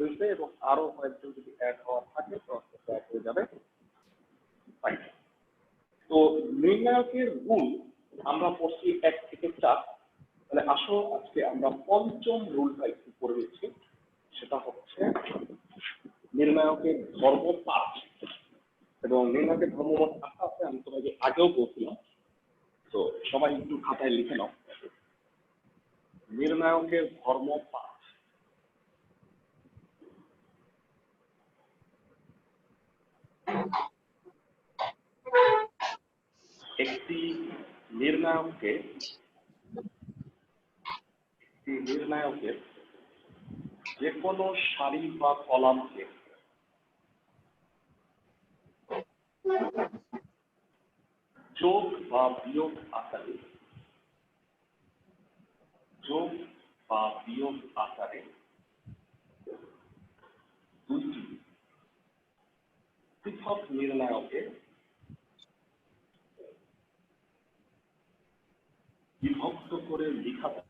হয়েছে এবং আরো কয়েকজন যদি অ্যাড হওয়ার থাকে প্রসেস অ্যাড হয়ে যাবে। তো নির্ণায়কের রুল আমরা পড়ছি 1 থেকে 4। তাহলে আসো আজকে আমরা পঞ্চম রুলটা একটু পড়ে নিচ্ছি, সেটা হচ্ছে নির্ণায়কের ধর্ম 5 এবং নির্ণায়কের ধর্ম মোট 8টা আছে। আমি তোমাকে আগেও বলছিলাম, তো সবাই একটু খাতায় লিখে নাও। নির্ণায়কের ধর্ম 5। একটি নির্ণায়কের যে কোনো সারি বা কলামকে যোগ বা বিয়োগ আকারে দুইটি পৃথক নির্ণায়কে বিভক্ত করে লেখা যায়।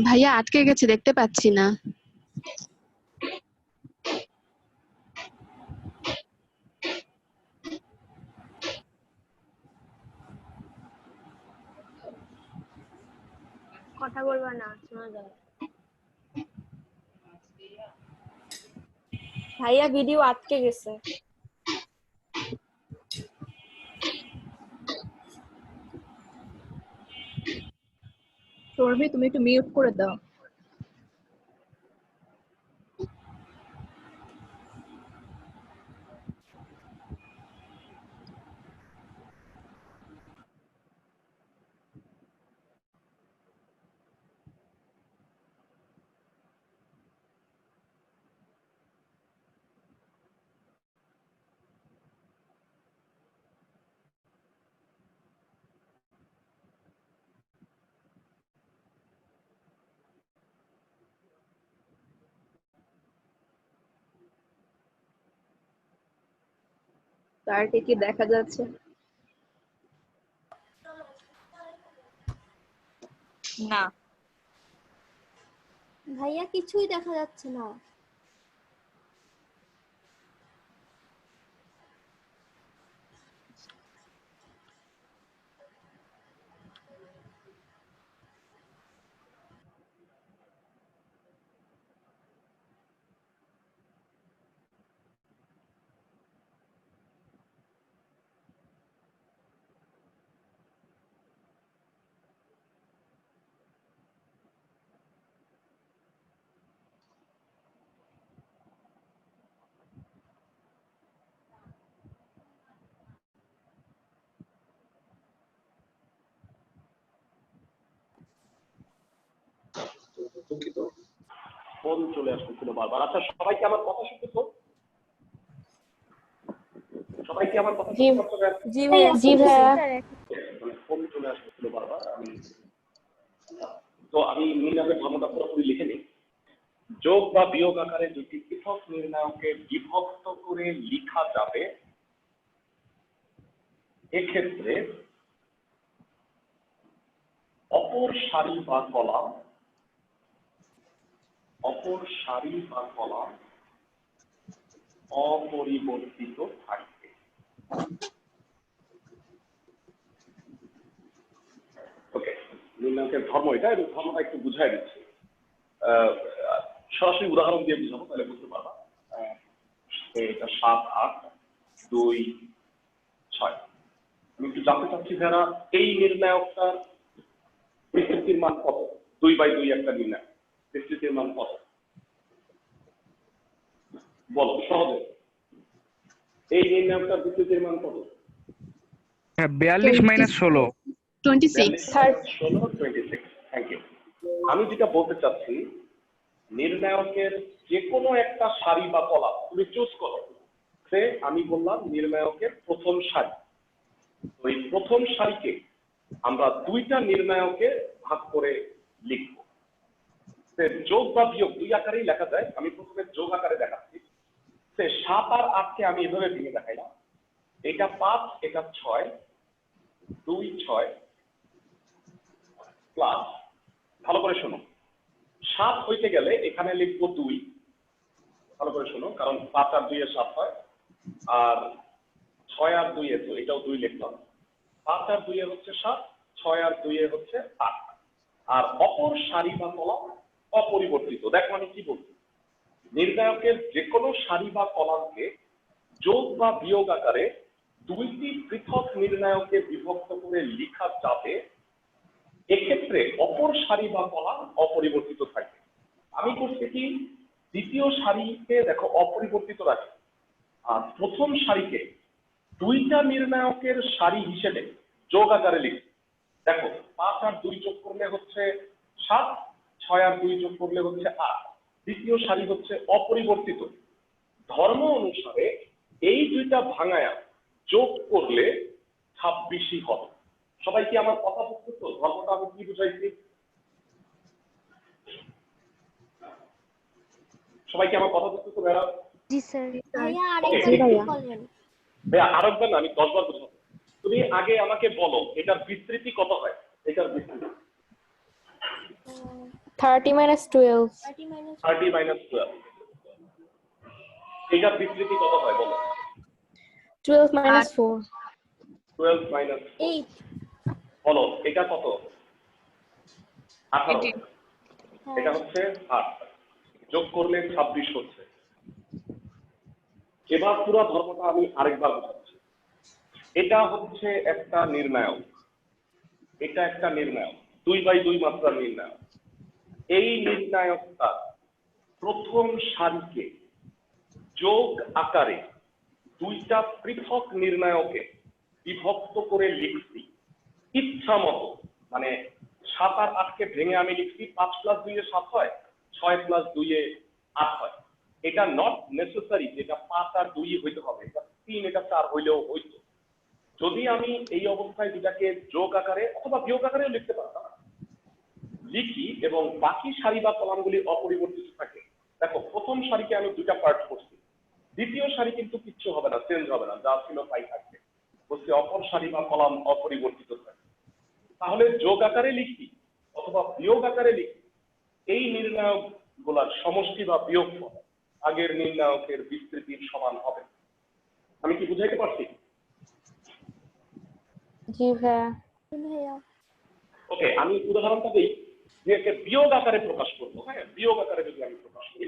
ভাইয়া আটকে গেছে, দেখতে পাচ্ছি না। কথা বলবা না, শোনা যাবে। ভাইয়া ভিডিও আটকে গেছে। সৌরভী তুমি একটু মিউট করে দাও। তারকে কি দেখা যাচ্ছে? না ভাইয়া কিছুই দেখা যাচ্ছে না। দুঃখিত, ফোন চলে আসতেছিল বারবার। আচ্ছা, সবাই কি আমার কথা শুনতেছো? সবাই কি আমার কথা শুনতে পাচ্ছেন? জি ভাইয়া, জি ভাইয়া। ফোন চলে আসতেছিল বারবার। আমি নির্ণায়কের ধর্মটা পুরোপুরি লিখে নিই। যোগ বা বিয়োগ আকারে দুটি পৃথক নির্ণায়কে বিভক্ত করে লেখা যাবে। এক্ষেত্রে অপর সারি বা কলাম অপরিবর্তিত থাকবে। ওকে, নির্ণায়কের ধর্ম এটা, এবং ধর্মটা একটু বুঝাই দিচ্ছি। সরাসরি উদাহরণ দিয়ে বুঝাবো, তাহলে বুঝতে পারবা। এটা 7, 8, 2, 6। আমি একটু জানতে চাচ্ছি যারা এই নির্ণায়কটার বিস্তৃতির মান কত? 2/2 একটা নির্ণায়ক, বিস্তৃতির মান কত? বলো সহজে। এই নির্ণায়কটার বিস্তৃতির মান কত? 42 - 16। 26। 26। Thank you. আমি যেটা বলতে চাচ্ছি, নির্ণায়কের যে কোনো একটা সারি বা কলাম তুমি চুজ করো। আমি বললাম নির্ণায়কের প্রথম সারি, ওই প্রথম সারিকে আমরা দুইটা নির্ণায়কে ভাগ করে লিখব। যোগ বা বিয়োগ দুই আকারেই লেখা যায়, আমি প্রথমে যোগ আকারে দেখাচ্ছি। 7 আর 8 কে আমি এভাবে ভেঙে দেখাইলাম, এটা 5 এটা 6, 2 6 প্লাস, ভালো করে শোনো, 7 হইতে গেলে এখানে লিখবো 2, ভালো করে শোনো, কারণ 5 আর 2 এ 7 হয়, আর 6 আর 2 এ, তো এটাও 2 লিখলাম, 5 আর 2 এ হচ্ছে 7, 6 আর 2 এ হচ্ছে 8, আর অপর সারি বা কলাম অপরিবর্তিত। দেখো আমি কি বলছি, নির্ণায়কের যে কোনো সারি বা কলামকে যোগ বা বিয়োগ আকারে দুইটি পৃথক নির্ণায়কে বিভক্ত করে লেখা যাবে, এক্ষেত্রে অপর সারি বা কলাম অপরিবর্তিত থাকবে। আমি করছি কি, দ্বিতীয় সারিকে দেখো অপরিবর্তিত রাখি, আর প্রথম সারিকে দুইটা নির্ণায়কের সারি হিসেবে যোগ আকারে লিখি। দেখো 5 আর 2 যোগ করলে হচ্ছে 7, 6 আর 2 যোগ করলে হচ্ছে 8, দ্বিতীয় সারি হচ্ছে অপরিবর্তিত। ধর্ম অনুসারে এই দুইটা ভাঙায়া যোগ করলে 26ই হবে। সবাই কি আমার কথা বুঝতেছো? ধর্মটা আমি কি বুঝাইছি? সবাই কি আমার কথা বুঝতেছো ভাইয়া? জি স্যার। ভাইয়া Okay, আরেকবার কি বলেন? ভাইয়া আরেকবার না, আমি 10 বার বুঝাবো। তুমি আগে আমাকে বলো এটার বিস্তৃতি কত হয়? এটার বিস্তৃতি 30 minus 12. 30 minus 12। এটার বিস্তৃতি কত হয় বলো? 12 minus 4. 12 minus 8. বলো এটা কত? 18। এটা হচ্ছে 8, যোগ করলে 26 হচ্ছে। এবার পুরো ধর্মটা আমি আরেকবার বোঝাচ্ছি। এটা হচ্ছে একটা নির্ণায়ক, এটা একটা নির্ণায়ক, 2/2 মাত্রার নির্ণায়ক। এই নির্ণায়কটা প্রথম সারিকে যোগ আকারে দুইটা পৃথক নির্ণায়কে বিভক্ত করে লিখছি ইচ্ছা মতো, মানে 7 আর 8 কে ভেঙে আমি লিখছি 5 + 2 এ 7 হয়, 6 + 2 এ 8 হয়। এটা নট নেসেসারি যেটা 5 আর 2 হইতে হবে, এটা 3 এটা 4 হইলেও হইতো। যদি আমি এই অবস্থায় দুটাকে যোগ আকারে অথবা বিয়োগ আকারেও লিখতে পারতাম, লিখি এবং বাকি সারি বা কলামগুলি অপরিবর্তিত থাকে। দেখো প্রথম সারিকে আমি দুইটা পার্ট করছি, দ্বিতীয় সারি কিন্তু কিচ্ছু হবে না, চেঞ্জ হবে না, যা ছিল তাই থাকবে। বলছি অপর সারি বা কলাম অপরিবর্তিত থাকে। তাহলে যোগ আকারে লিখি অথবা বিয়োগ আকারে লিখি, এই নির্ণায়ক গুলার সমষ্টি বা বিয়োগফল আগের নির্ণায়কের বিস্তৃতির সমান হবে। আমি কি বুঝাইতে পারছি? জি ভাইয়া। ওকে, আমি উদাহরণটা দিই যে একে বিয়োগ আকারে প্রকাশ করবো। হ্যাঁ, বিয়োগ আকারে যদি আমি প্রকাশ করি,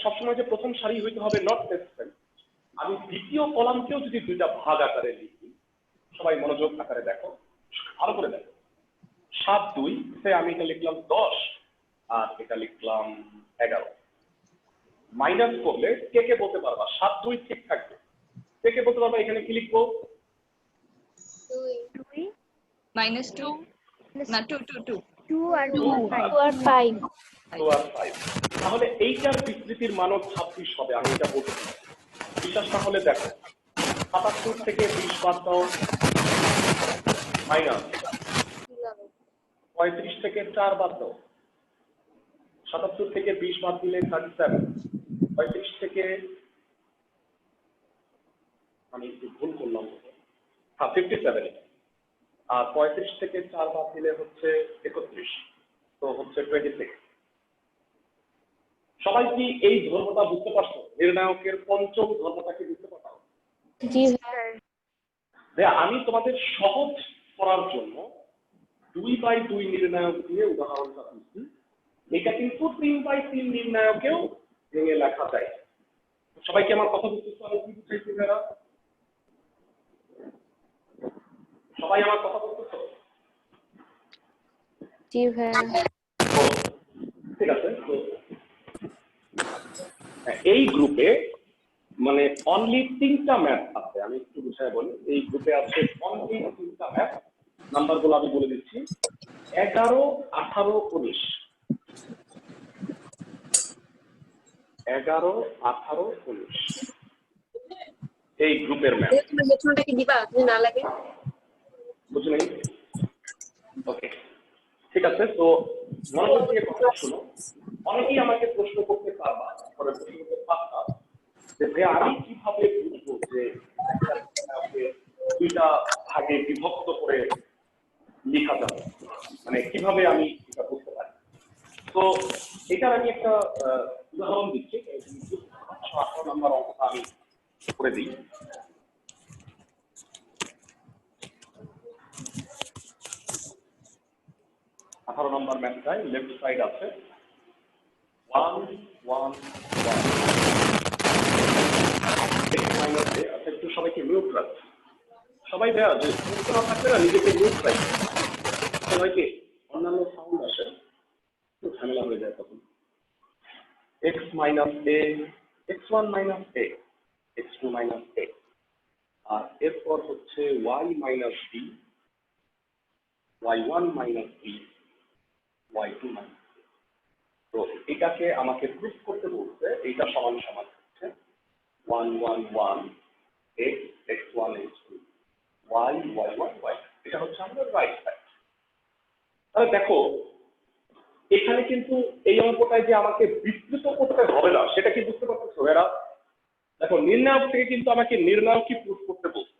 সবসময় যে প্রথম সারি হইতে হবে নট নেসেসারি। আমি দ্বিতীয় কলামকেও যদি দুইটা ভাগ আকারে লিখি, সবাই মনোযোগ আকারে দেখো, ভালো করে দেখো। 7 2 সে আমি এটা লিখলাম 10 আর এটা লিখলাম 11। মাইনাস করলে কে কে বলতে পারবা 7 2 ঠিক থাকবে? কে কে বলতে পারবা এখানে কি লিখবো? 2 -2 না 2 2 2 2 আর 5. 2 আর 5। তাহলে এইটার বিস্তৃতির মানও 26 হবে, আমি এটা বলতে পারি। বিশ্বাস না হলে দেখো, 77 থেকে 20 বাদ দাও, মাইনাস 35 থেকে 4 বাদ দাও, 77 থেকে 20 বাদ দিলে 37, 35 থেকে আমি একটু ভুল করলাম, হ্যাঁ 57, আর 35 থেকে 4 বাদ দিলে হচ্ছে 31, তো হচ্ছে 26। সবাই কি এই ধর্মটা বুঝতে পারছো? নির্ণায়কের পঞ্চম ধর্মটা কি বুঝতে পারছো? জি আমি তোমাদের সহজ করার জন্য 2/2 নির্ণায়ক দিয়ে উদাহরণটা দিচ্ছি। এটা কিন্তু 3/3 নির্ণায়কেও ভেঙে লেখা যায়। সবাই কি আমার কথা বুঝতেছো? আমি কি বুঝাইছি ভাইরা? সবাই আমার কথা বুঝতেছো? জি ভাইয়া। ঠিক আছে, তো এই গ্রুপে মানে অনলি 3টা ম্যাথ আছে। আমি একটু বুঝাই বলি, এই গ্রুপে আছে অনলি 3টা ম্যাথ। নাম্বারগুলো আমি বলে দিচ্ছি, 11 18 19। 11 18 19 এই গ্রুপের ম্যাথ। তুমি হেডফোনটা কি দিবা যদি না লাগে? বুঝলেন? ওকে, ঠিক আছে। তো মনোযোগ দিয়ে কথা শুনো। অনেকেই আমাকে প্রশ্ন করতে পারবা, পরে প্রশ্ন করতে পারবা যে ভাই আমি কিভাবে বুঝবো যে একটা নির্ণায়ককে দুইটা ভাগে বিভক্ত করে লেখা যাবে, মানে কিভাবে আমি এটা বুঝতে পারি। তো এটার আমি একটা উদাহরণ দিচ্ছি। 18 নম্বর অঙ্কটা আমি করে দিই। 18 নম্বর ম্যাথটায় লেফট সাইড আছে 1 1 1 x মাইনাস a। আচ্ছা, একটু সবাইকে মিউট রাখছি। সবাই দেয়া যে মিউট না থাকলে না নিজেকে মিউট রাখি, সবাইকে অন্যান্য সাউন্ড আসে, একটু ঝামেলা হয়ে যায় তখন। x minus a, x1 minus a, x2 minus a, আর এরপর হচ্ছে y minus b, y1 minus b, y2 minus. তো এটাকে আমাকে প্রুফ করতে বলছে, এইটা সমান সমান হচ্ছে 1 1 1 x x1 x2 y y1 y। এটা হচ্ছে আমাদের রাইট সাইড। তাহলে দেখো এখানে কিন্তু এই অঙ্কটায় যে আমাকে বিস্তৃত করতে হবে না সেটা কি বুঝতে পারছো এরা? দেখো নির্ণায়ক থেকে কিন্তু আমাকে নির্ণায়কই প্রুফ করতে বলছে।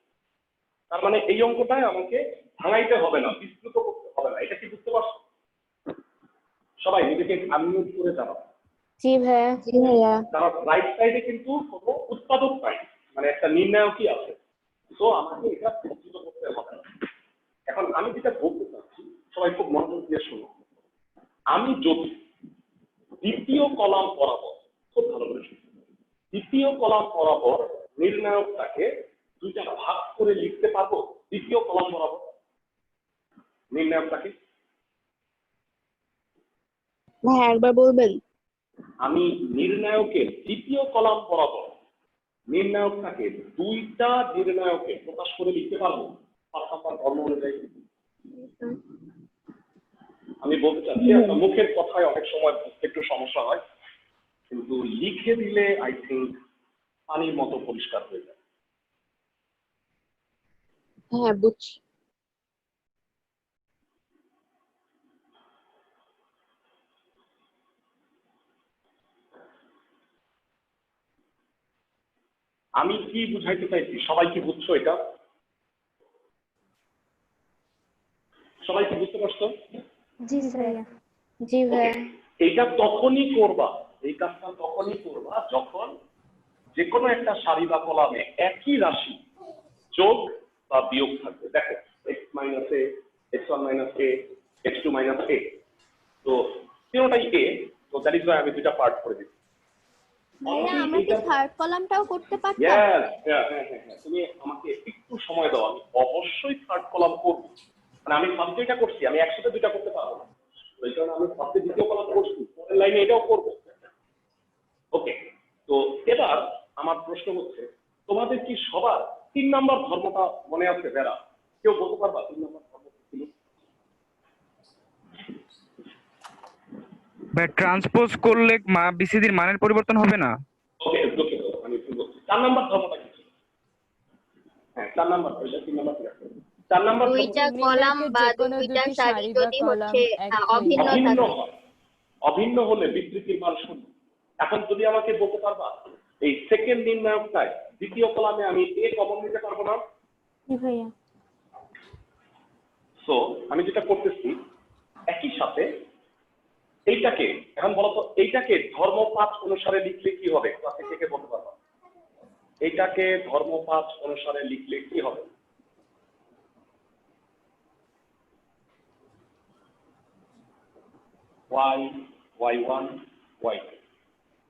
তার মানে এই অঙ্কটায় আমাকে ভাঙাইতে হবে না, বিস্তৃত করতে হবে না। এটা কি বুঝতে পারছো? সবাই নিজেকে আনমিউট করে জানাও। জি ভাইয়া। কারণ রাইট সাইডে কিন্তু কোনো উৎপাদক নাই, মানে একটা নির্ণায়কই আছে। তো আমাকে এটা বিস্তৃত করতে হবে না। এখন আমি যেটা বলতে চাচ্ছি, সবাই খুব মনোযোগ দিয়ে শুনো। আমি যদি দ্বিতীয় কলাম বরাবর, খুব ভালো করে শুনুন, দ্বিতীয় কলাম বরাবর নির্ণায়কটাকে দুইটা ভাগ করে লিখতে পারবো। দ্বিতীয় কলাম বরাবর নির্ণায়কটাকে ভাই একবার বলবেন? আমি নির্ণায়কের দ্বিতীয় কলাম বরাবর নির্ণায়কটাকে দুইটা নির্ণায়কে প্রকাশ করে লিখতে পারবো 5 নম্বর ধর্ম অনুযায়ী। আমি বলতে চাচ্ছি আপনার মুখের কথায় অনেক সময় বুঝতে একটু সমস্যা হয়, কিন্তু লিখে দিলে আই থিঙ্ক পানির মতো পরিষ্কার হয়ে যায়। হ্যাঁ বুঝছি। আমি কি বুঝাইতে চাইছি সবাই কি বুঝছো? এটা সবাই কি বুঝতে পারছো? জি ভাইয়া। জি ভাইয়া। এইটা তখনই করবা, এই কাজটা তখনই করবা যখন যে কোনো একটা সারি বা কলামে একই রাশি যোগ বা বিয়োগ থাকবে। দেখো x minus a, x1 minus a, x2 minus a, তো তিনটাই a। তো দ্যাট ইজ ওয়াই আমি দুইটা পার্ট করে দিচ্ছি। ভাইয়া আমরা কি থার্ড কলামটাও করতে পারতাম? হ্যাঁ হ্যাঁ হ্যাঁ হ্যাঁ, তুমি আমাকে একটু সময় দাও, আমি অবশ্যই থার্ড কলাম করব। মানে আমি ফার্স্টে এটা করছি, আমি একসাথে দুইটা করতে পারবো না, ওই কারণে আমি ফার্স্টে দ্বিতীয় কলাম করছি, পরের লাইনে এটাও করবো। ওকে, তো এবার আমার প্রশ্ন হচ্ছে তোমাদের কি সবার 3 নাম্বার ধর্মটা মনে আছে? যারা কেউ বলতে পারবা 3 নাম্বার ধর্ম কি ছিল? ভাই ট্রান্সপোজ করলে বিসিডির মানের পরিবর্তন হবে না? ওকে ওকে, আমি ভুল বলছি। 4 নাম্বার ধর্মটা কি ছিল? হ্যাঁ 4 নাম্বার, ওইটা 3 নাম্বার ঠিক আছে। 4 নাম্বার দুইটা কলাম বা দুইটা সারি যদি হচ্ছে অভিন্ন অভিন্ন থাকে। হয়, অভিন্ন হলে বিস্তৃতির মান 0। এখন যদি আমাকে বলতে পারবা এই সেকেন্ড নির্ণায়কটায় দ্বিতীয় কলামে আমি a কমন নিতে পারবো না? জি ভাইয়া। সো আমি যেটা করতেছি একই সাথে এইটাকে, এখন বলতো এইটাকে ধর্মপাত অনুসারে লিখলে কি হবে? ক্লাসে থেকে বলতে পারবা এইটাকে ধর্মপাত অনুসারে লিখলে কি হবে? y y1 y2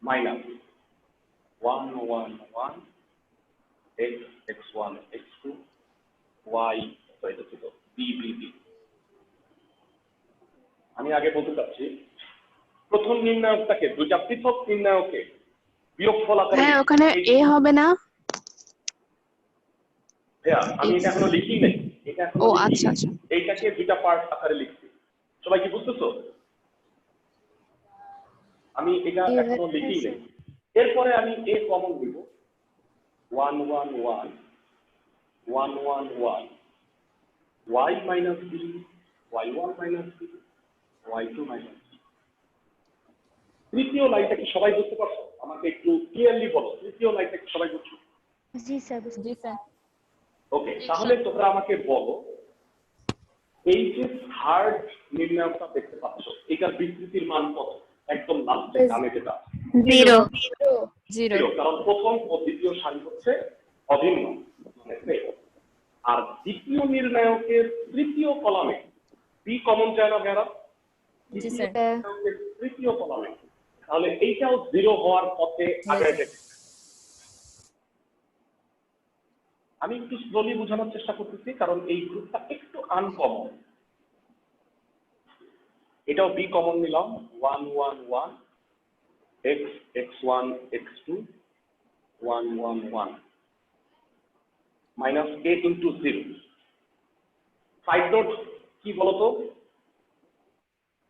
minus 1 1 1 x x1 x2 y এটা ছিল b b b। আমি আগে বলতে চাচ্ছি প্রথম নির্ণায়কটাকে দুইটা পৃথক নির্ণায়কে বিয়োগফল আকারে। হ্যাঁ ওখানে এ হবে না? হ্যাঁ আমি এটা এখনো লিখি নাই, এটা এখনো ও লিখি আচ্ছা নাই। আচ্ছা। এইটাকে দুইটা পার্ট আকারে লিখছি, সবাই কি বুঝতেছো? আমি এটা এখনো লিখি নাই। এরপরে আমি a কমন দিব 1 1 1 1 1 1 y minus b y1 minus B, y2 minus B. তৃতীয় লাইনটা কি সবাই বুঝতে পারছো? আমাকে একটু ক্লিয়ারলি বলো, তৃতীয় লাইনটা কি সবাই বুঝছো? জি স্যার জি স্যার ওকে, তাহলে তোমরা আমাকে বলো, এই যে থার্ড নির্ণায়কটা দেখতে পাচ্ছ, এটার বিস্তৃতির মান কত? একদম লাস্টে ডানে যেটা 0 জিরো, কারণ প্রথম ও দ্বিতীয় সারি হচ্ছে অভিন্ন, মানে same। আর দ্বিতীয় নির্ণায়কের তৃতীয় কলামে বি কমন যায় না ভাইরা? জি স্যার নির্ণায়কের তৃতীয় কলামে, তাহলে এইটাও 0 হওয়ার পথে আগে যেতে। আমি একটু স্লোলি বোঝানোর চেষ্টা করতেছি, কারণ এই গ্রুপটা একটু আনকমন। এটাও বি কমন নিলাম, 1 1 1 x x1 x2 1 1 1 minus a into 0। Side note কি বলতো?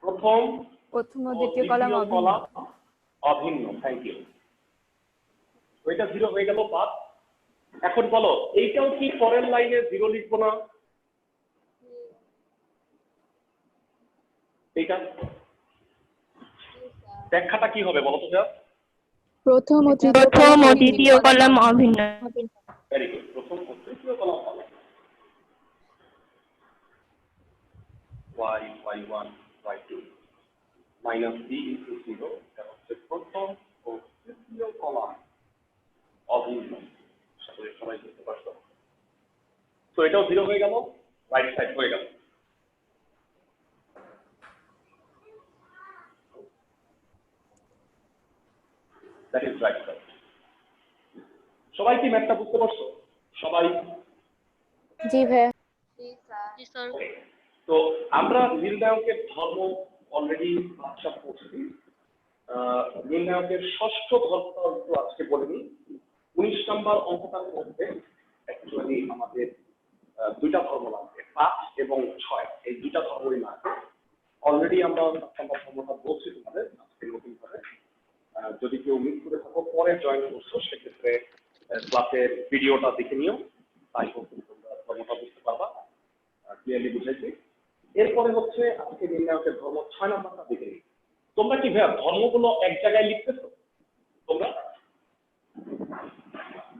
প্রথম ও দ্বিতীয় কলাম অভিন্ন। অভিন্ন, থ্যাংক ইউ। ওইটা 0 হয়ে গেল বাদ। এখন বলো, এইটাও কি পরের লাইনে 0 লিখবো না? এইটা ব্যাখ্যাটা কি হবে বলো তো যা? প্রথম ও তৃতীয় প্রথম ও দ্বিতীয় কলাম অভিন্ন। ভেরি গুড, প্রথম ও তৃতীয় কলাম হবে y y1 y2 minus b into 0, এটা হচ্ছে প্রথম ও তৃতীয় কলাম অভিন্ন। সবাই বুঝতে পারছো? তো এটাও 0 হয়ে গেল, রাইট সাইড হয়ে গেল। That is right side. সবাই কি ম্যাথটা বুঝতে পারছো? সবাই? জি ভাইয়া তো আমরা নির্ণায়কের ধর্ম অলরেডি বাচ্চা পড়ছি। নির্ণায়কের ষষ্ঠ ধর্মটা একটু আজকে বলিনি। 19 নম্বর অঙ্কটার মধ্যে অ্যাকচুয়ালি আমাদের দুইটা ধর্ম লাগবে, 5 এবং 6, এই দুইটা ধর্মই লাগবে। অলরেডি আমরা 7 নম্বর ধর্মটা বলছি তোমাদের আজকে নতুন করে। যদি কেউ মিস করে থাকো, পরে জয়েন করছো, সেক্ষেত্রে ক্লাসের ভিডিওটা দেখে নিও, তাই হোক তোমরা ধর্মটা বুঝতে পারবা, ক্লিয়ারলি বুঝাইছি। এরপরে হচ্ছে আজকে নির্ণায়কের ধর্ম 6 নম্বরটা দেখে নিই। তোমরা কি ভাইয়া ধর্মগুলো এক জায়গায় লিখতেছো? তোমরা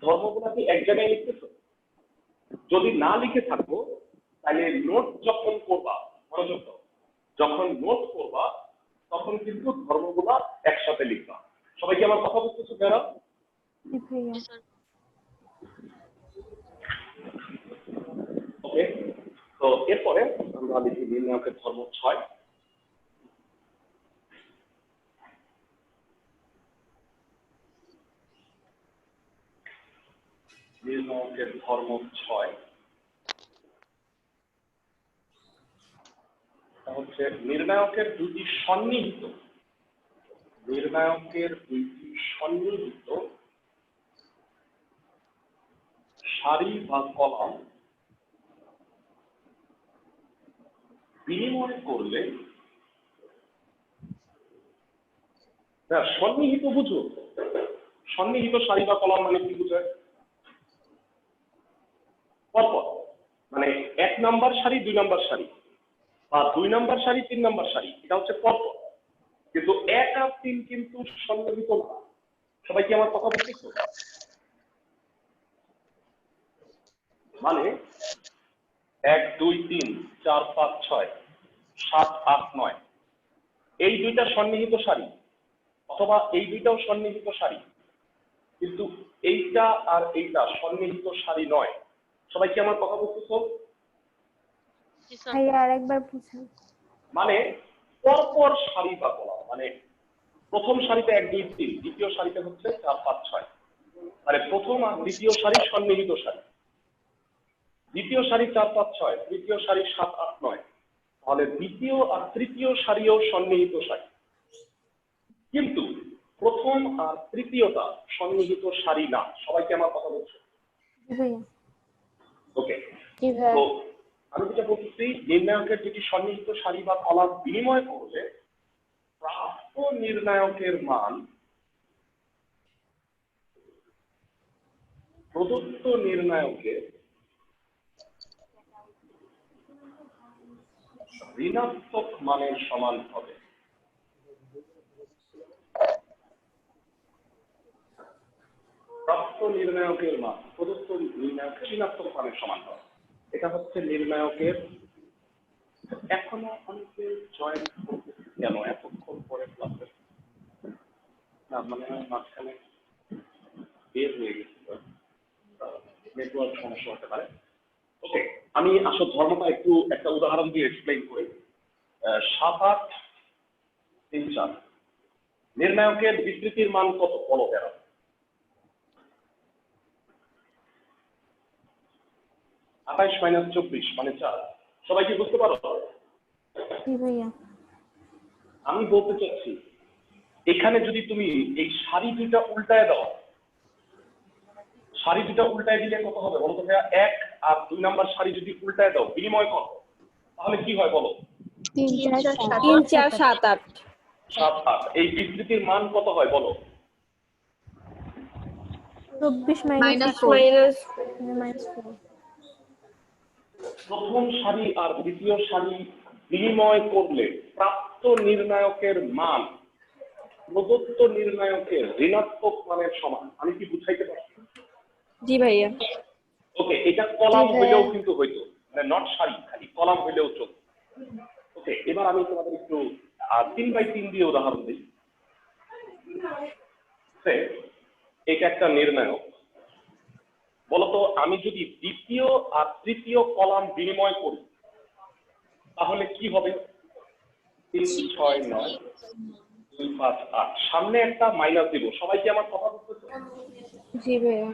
ধর্মগুলো কি এক জায়গায় লিখতেছো? যদি না লিখে থাকো, তাহলে নোট যখন করবা, মনোযোগ দাও, যখন নোট করবা তখন কিন্তু ধর্মগুলা একসাথে লিখবা। সবাই কি আমার কথা বুঝতেছো যারা? জি ভাইয়া ওকে, তো এরপরে আমরা লিখি নির্ণায়কের ধর্ম 6। নির্ণায়কের ধর্ম 6 হচ্ছে নির্ণায়কের দুটি সন্নিহিত, নির্ণায়কের দুইটি সন্নিহিত সারি বা কলাম বিনিময় করলে, সন্নিহিত বুঝো, সন্নিহিত সারি বা কলাম মানে কি বুঝায়? পরপর, মানে 1 নাম্বার সারি 2 নাম্বার সারি, বা 2 নাম্বার সারি 3 নাম্বার সারি, এটা হচ্ছে পরপর। কিন্তু 1 আর 3 কিন্তু সন্নিহিত না। সবাই কি আমার কথা বুঝতেছো? মানে 1 2 3 4 5 6 7 8 9 এই দুইটা সন্নিহিত সারি, অথবা এই দুইটাও সন্নিহিত সারি, কিন্তু এইটা আর এইটা সন্নিহিত সারি নয়। সবাই কি আমার কথা বুঝতেছো? ভাইয়া আরেকবার বুঝান। মানে পরপর সারি বা কলাম, মানে প্রথম সারিতে 1 2 3, দ্বিতীয় সারিতে হচ্ছে 4 5 6, মানে প্রথম আর দ্বিতীয় সারি সন্নিহিত সারি, দ্বিতীয় সারি 4 5 6, তৃতীয় সারি 7 8 9, তাহলে দ্বিতীয় আর তৃতীয় সারিও সন্নিহিত সারি, কিন্তু প্রথম আর তৃতীয়টা সন্নিহিত সারি না। সবাইকে আমার কথা বলছো? জি ভাইয়া ওকে, জি ভাইয়া তো আমি যেটা বলতেছি, নির্ণায়কের যেটি সন্নিহিত সারি বা কলাম বিনিময় করলে প্রাপ্ত নির্ণায়কের মান প্রদত্ত নির্ণায়কের ঋণাত্মক মানের সমান হবে। প্রাপ্ত নির্ণায়কের মান প্রদত্ত নির্ণায়কের ঋণাত্মক মানের সমান হবে। এটা হচ্ছে নির্ণায়কের। এখনো অনেকে জয়েন করতেছে কেন এতক্ষণ পরে ক্লাসে? না মানে মাঝখানে বের হয়ে গেছিল, নেটওয়ার্ক সমস্যা হতে পারে। ওকে, আমি আসল ধর্মটা একটু একটা উদাহরণ দিয়ে এক্সপ্লেইন করি। 7, 8, 3, 4 নির্ণায়কের বিবৃতির মান কত বলো এরা? 28 মাইনাস 24 মানে 4। সবাই কি বুঝতে পারো? জি ভাইয়া। আমি বলতে চাচ্ছি এখানে যদি তুমি এই সারি দুইটা উল্টায় দাও, সারি দুইটা উল্টায় দিলে কত হবে বলো তো ভাইয়া? 1 আর 2 নাম্বার সারি যদি উল্টায় দাও বিনিময় কত, তাহলে কি হয় বলো? 3, 4, 7। 3, 4, 7, 8 7, 8। এই বিবৃতির মান কত হয় বলো? 24 Minus - 4 -4। প্রথম সারি আর দ্বিতীয় সারি বিনিময় করলে প্রাপ্ত নির্ণায়কের মান প্রদত্ত নির্ণায়কের ঋণাত্মক মানের সমান। আমি কি বুঝাইতে পারছি? জি ভাইয়া। ওকে, এটা কলাম হইলেও কিন্তু হইতো, মানে নট সারি, খালি কলাম হইলেও চলতো। ওকে, এবার আমি তোমাদের একটু 3/3 দিয়ে উদাহরণ দিই। এটা একটা নির্ণায়ক। বলতো আমি যদি দ্বিতীয় আর তৃতীয় কলাম বিনিময় করি তাহলে কি হবে? 3, 6, 9, 2, 5, 8। সামনে একটা মাইনাস দিব। সবাই কি আমার কথা বুঝতেছে? জি ভাইয়া।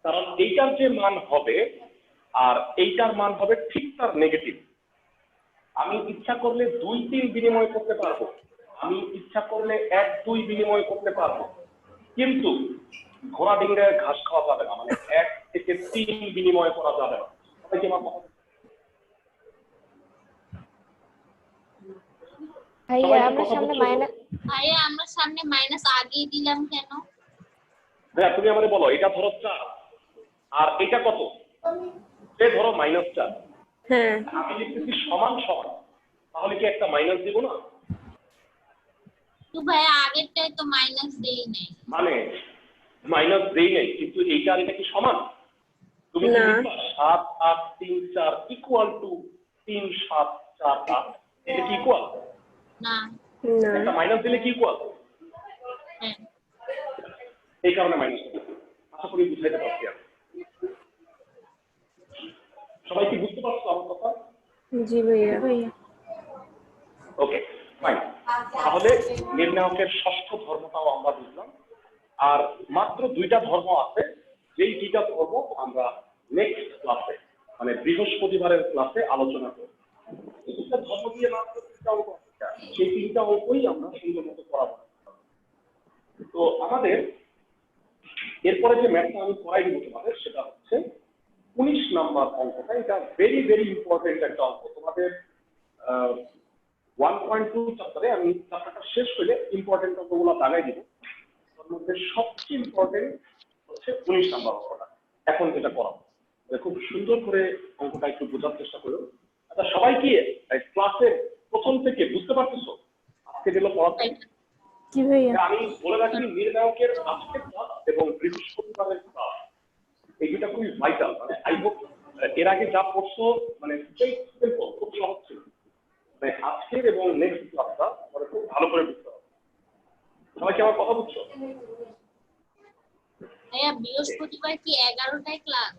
কারণ এইটার যে মান হবে আর এইটার মান হবে ঠিক তার নেগেটিভ। আমি ইচ্ছা করলে 2, 3 বিনিময় করতে পারবো, আমি ইচ্ছা করলে 1, 2 বিনিময় করতে পারবো, কিন্তু ঘোড়া ডিঙ্গায় ঘাস খাওয়া যাবে না, মানে 1 থেকে 3 বিনিময় করা যাবে না। সবাই কি আমার কথা? ভাইয়া আমরা সামনে মাইনাস আগিয়ে দিলাম কেন? হ্যাঁ, তুমি আমারে বলো, এটা ধরো 4 আর এটা কত? সে ধরো -4। হ্যাঁ। আমি লিখতেছি সমান সমান, তাহলে কি একটা মাইনাস দিব না? তো ভাইয়া আগেরটাই তো মাইনাস দেই নাই। মানে মাইনাস দেই নাই, কিন্তু এইটা আর এটা কি সমান? তুমি কি লিখবা 7, 8, 3, 4 ইকুয়াল টু 3, 7, 4, 8? এটা কি ইকুয়াল? না। একটা মাইনাস দিলে কি ইকুয়াল? হ্যাঁ। এই কারণে মাইনাস দিলাম। আশা করি বুঝাইতে পারছি আমি। সবাই কি বুঝতে পারছো আমার কথা? জি ভাইয়া। ওকে, ফাইন। তাহলে নির্ণায়কের ষষ্ঠ ধর্মটাও আমরা বুঝলাম। আর মাত্র 2টা ধর্ম আছে, যেই 2টা ধর্ম আমরা নেক্সট ক্লাসে মানে বৃহস্পতিবারের ক্লাসে আলোচনা করব। এই 2টা ধর্ম দিয়ে মাত্র 3টা অঙ্ক আছে, সেই 3টা অঙ্কই আমরা সুন্দর মতো পড়াবো। তো আমাদের এরপরে যে ম্যাথটা আমি করাই দিব তোমাদের সেটা হচ্ছে 19 নাম্বার অঙ্কটা। এটা ভেরি ভেরি ইম্পর্টেন্ট একটা অঙ্ক। তোমাদের 1.2 চ্যাপ্টারে আমি চ্যাপ্টারটা শেষ হলে ইম্পর্টেন্ট অঙ্কগুলো দাগাই দিব। তার মধ্যে সবচেয়ে ইম্পর্টেন্ট হচ্ছে 19 নাম্বার অঙ্কটা। এখন যেটা করাবো খুব সুন্দর করে অঙ্কটা একটু বোঝার চেষ্টা করো। আচ্ছা, সবাই কি ক্লাসের প্রথম থেকে বুঝতে পারতেছো আজকে যেগুলো পড়াচ্ছি? জি ভাইয়া। আমি বলে রাখি, নির্ণায়কের আজকের ক্লাস এবং বৃহস্পতিবারের ক্লাস এই দুটা খুবই ভাইটাল। মানে আই হোপ এর আগে যা পড়ছো মানে খুব সহজ ছিল, মানে আজকের এবং নেক্সট ক্লাসটা পরে খুব ভালো করে বুঝতে হবে। সবাই কি আমার কথা বুঝছো? ভাইয়া বৃহস্পতিবার কি 11টায় ক্লাস?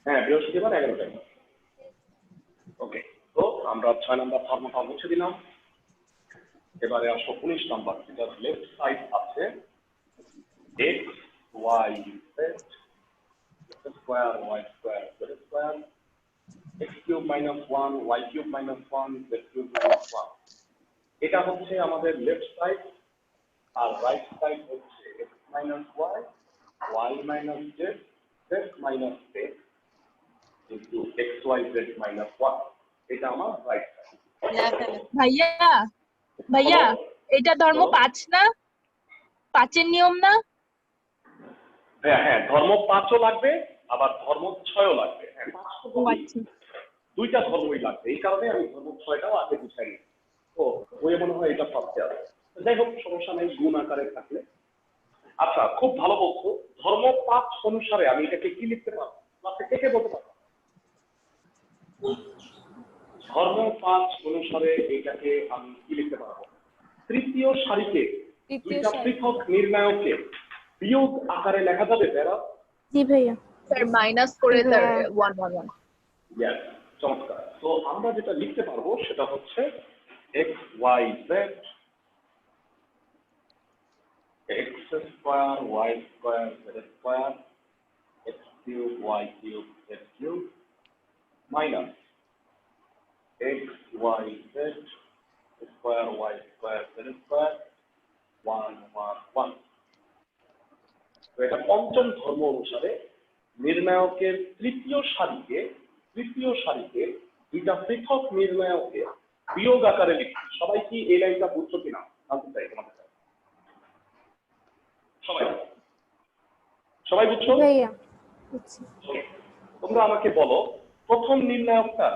হ্যাঁ, বৃহস্পতিবার 11টায়। ওকে, তো আমরা 6 নাম্বার ধর্মটা মুছে দিলাম। এবারে আসো 19 নাম্বার, যেটা লেফট সাইড আছে x y z square y square z square x cube minus 1 y cube minus 1 z cube minus 1। এটা হচ্ছে আমাদের লেফট সাইড, আর রাইট সাইড হচ্ছে x minus y y minus z z minus x into x y z minus 1। এটা আমার right side. ভাইয়া ভাইয়া এটা ধর্ম 5 না? 5-এর নিয়ম না? হ্যাঁ হ্যাঁ, ধর্ম 5ও লাগবে, আবার ধর্ম 6ও লাগবে। হ্যাঁ, 5 তো বলি। দুইটা ধর্মই লাগবে, এই কারণে আমি ধর্ম 6টাও আগে বুঝাই নি। তো বইয়ে মনে হয় এটা সবচেয়ে আছে। যাই হোক, সমস্যা নেই, গুণ আকারে থাকলে। আচ্ছা, খুব ভালো বলছো। ধর্ম 5 অনুসারে আমি এটাকে কি লিখতে পারবো? ক্লাসে কে কে বলতে পারবো? ধর্ম 5 অনুসারে এটাকে আমি কি লিখতে পারবো? তৃতীয় সারিতে দুইটা পৃথক নির্ণায়ককে বিয়োগ আকারে লেখা যাবে যারা? জি ভাইয়া। স্যার মাইনাস করে তার 1 1 1। ইয়েস, চমৎকার। তো আমরা যেটা লিখতে পারবো সেটা হচ্ছে x y z x square y square z square x cube y cube z cube minus x y z square y square z square 1 1 1। তো এটা পঞ্চম ধর্ম অনুসারে নির্ণায়কের তৃতীয় সারিকে দুইটা পৃথক নির্ণায়কে বিয়োগ আকারে লিখছি। সবাই কি এই লাইনটা বুঝছো কিনা জানতে চাই তোমাদের কাছে। সবাই বুঝছো? ভাইয়া বুঝছি। তোমরা আমাকে বলো, প্রথম নির্ণায়কটা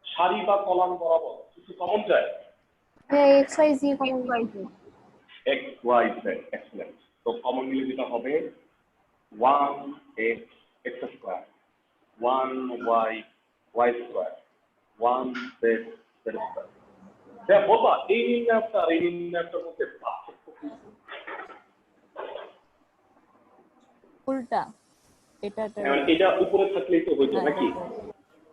সারি বা কলাম বরাবর কিছু কমন যায়? হ্যাঁ, x y z common. x y z, excellent. তো কমন নিলে যেটা হবে 1x x square 1y y square 1z z square. যা বলবা এই নির্ণায়কটা আর এই নির্ণায়কটার মধ্যে পার্থক্য কি? উল্টা এটা এটা উপরে থাকলেই তো হইতো নাকি?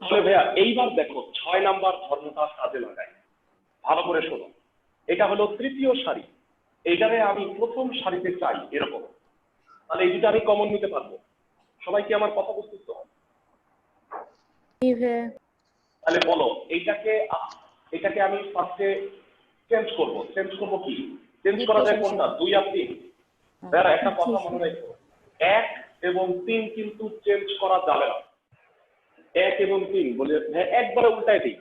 তাহলে ভাইয়া এইবার দেখো 6 নাম্বার ধর্মটা কাজে লাগাই। ভালো করে শোনো, এটা হলো তৃতীয় সারি, এইটারে আমি প্রথম সারিতে চাই এরকম। তাহলে এই দুটো আমি কমন নিতে পারবো। সবাই কি আমার কথা বুঝতেছো? জি ভাইয়া। তাহলে বলো, এটাকে আমি ফার্স্টে চেঞ্জ করব কি? চেঞ্জ করা যায় কোনটা? 2 আর 3। ভাইয়া একটা কথা মনে রাখো, 1 এবং 3 কিন্তু চেঞ্জ করা যাবে না। 1 এবং 3 বলে একবারে উল্টাই দিই,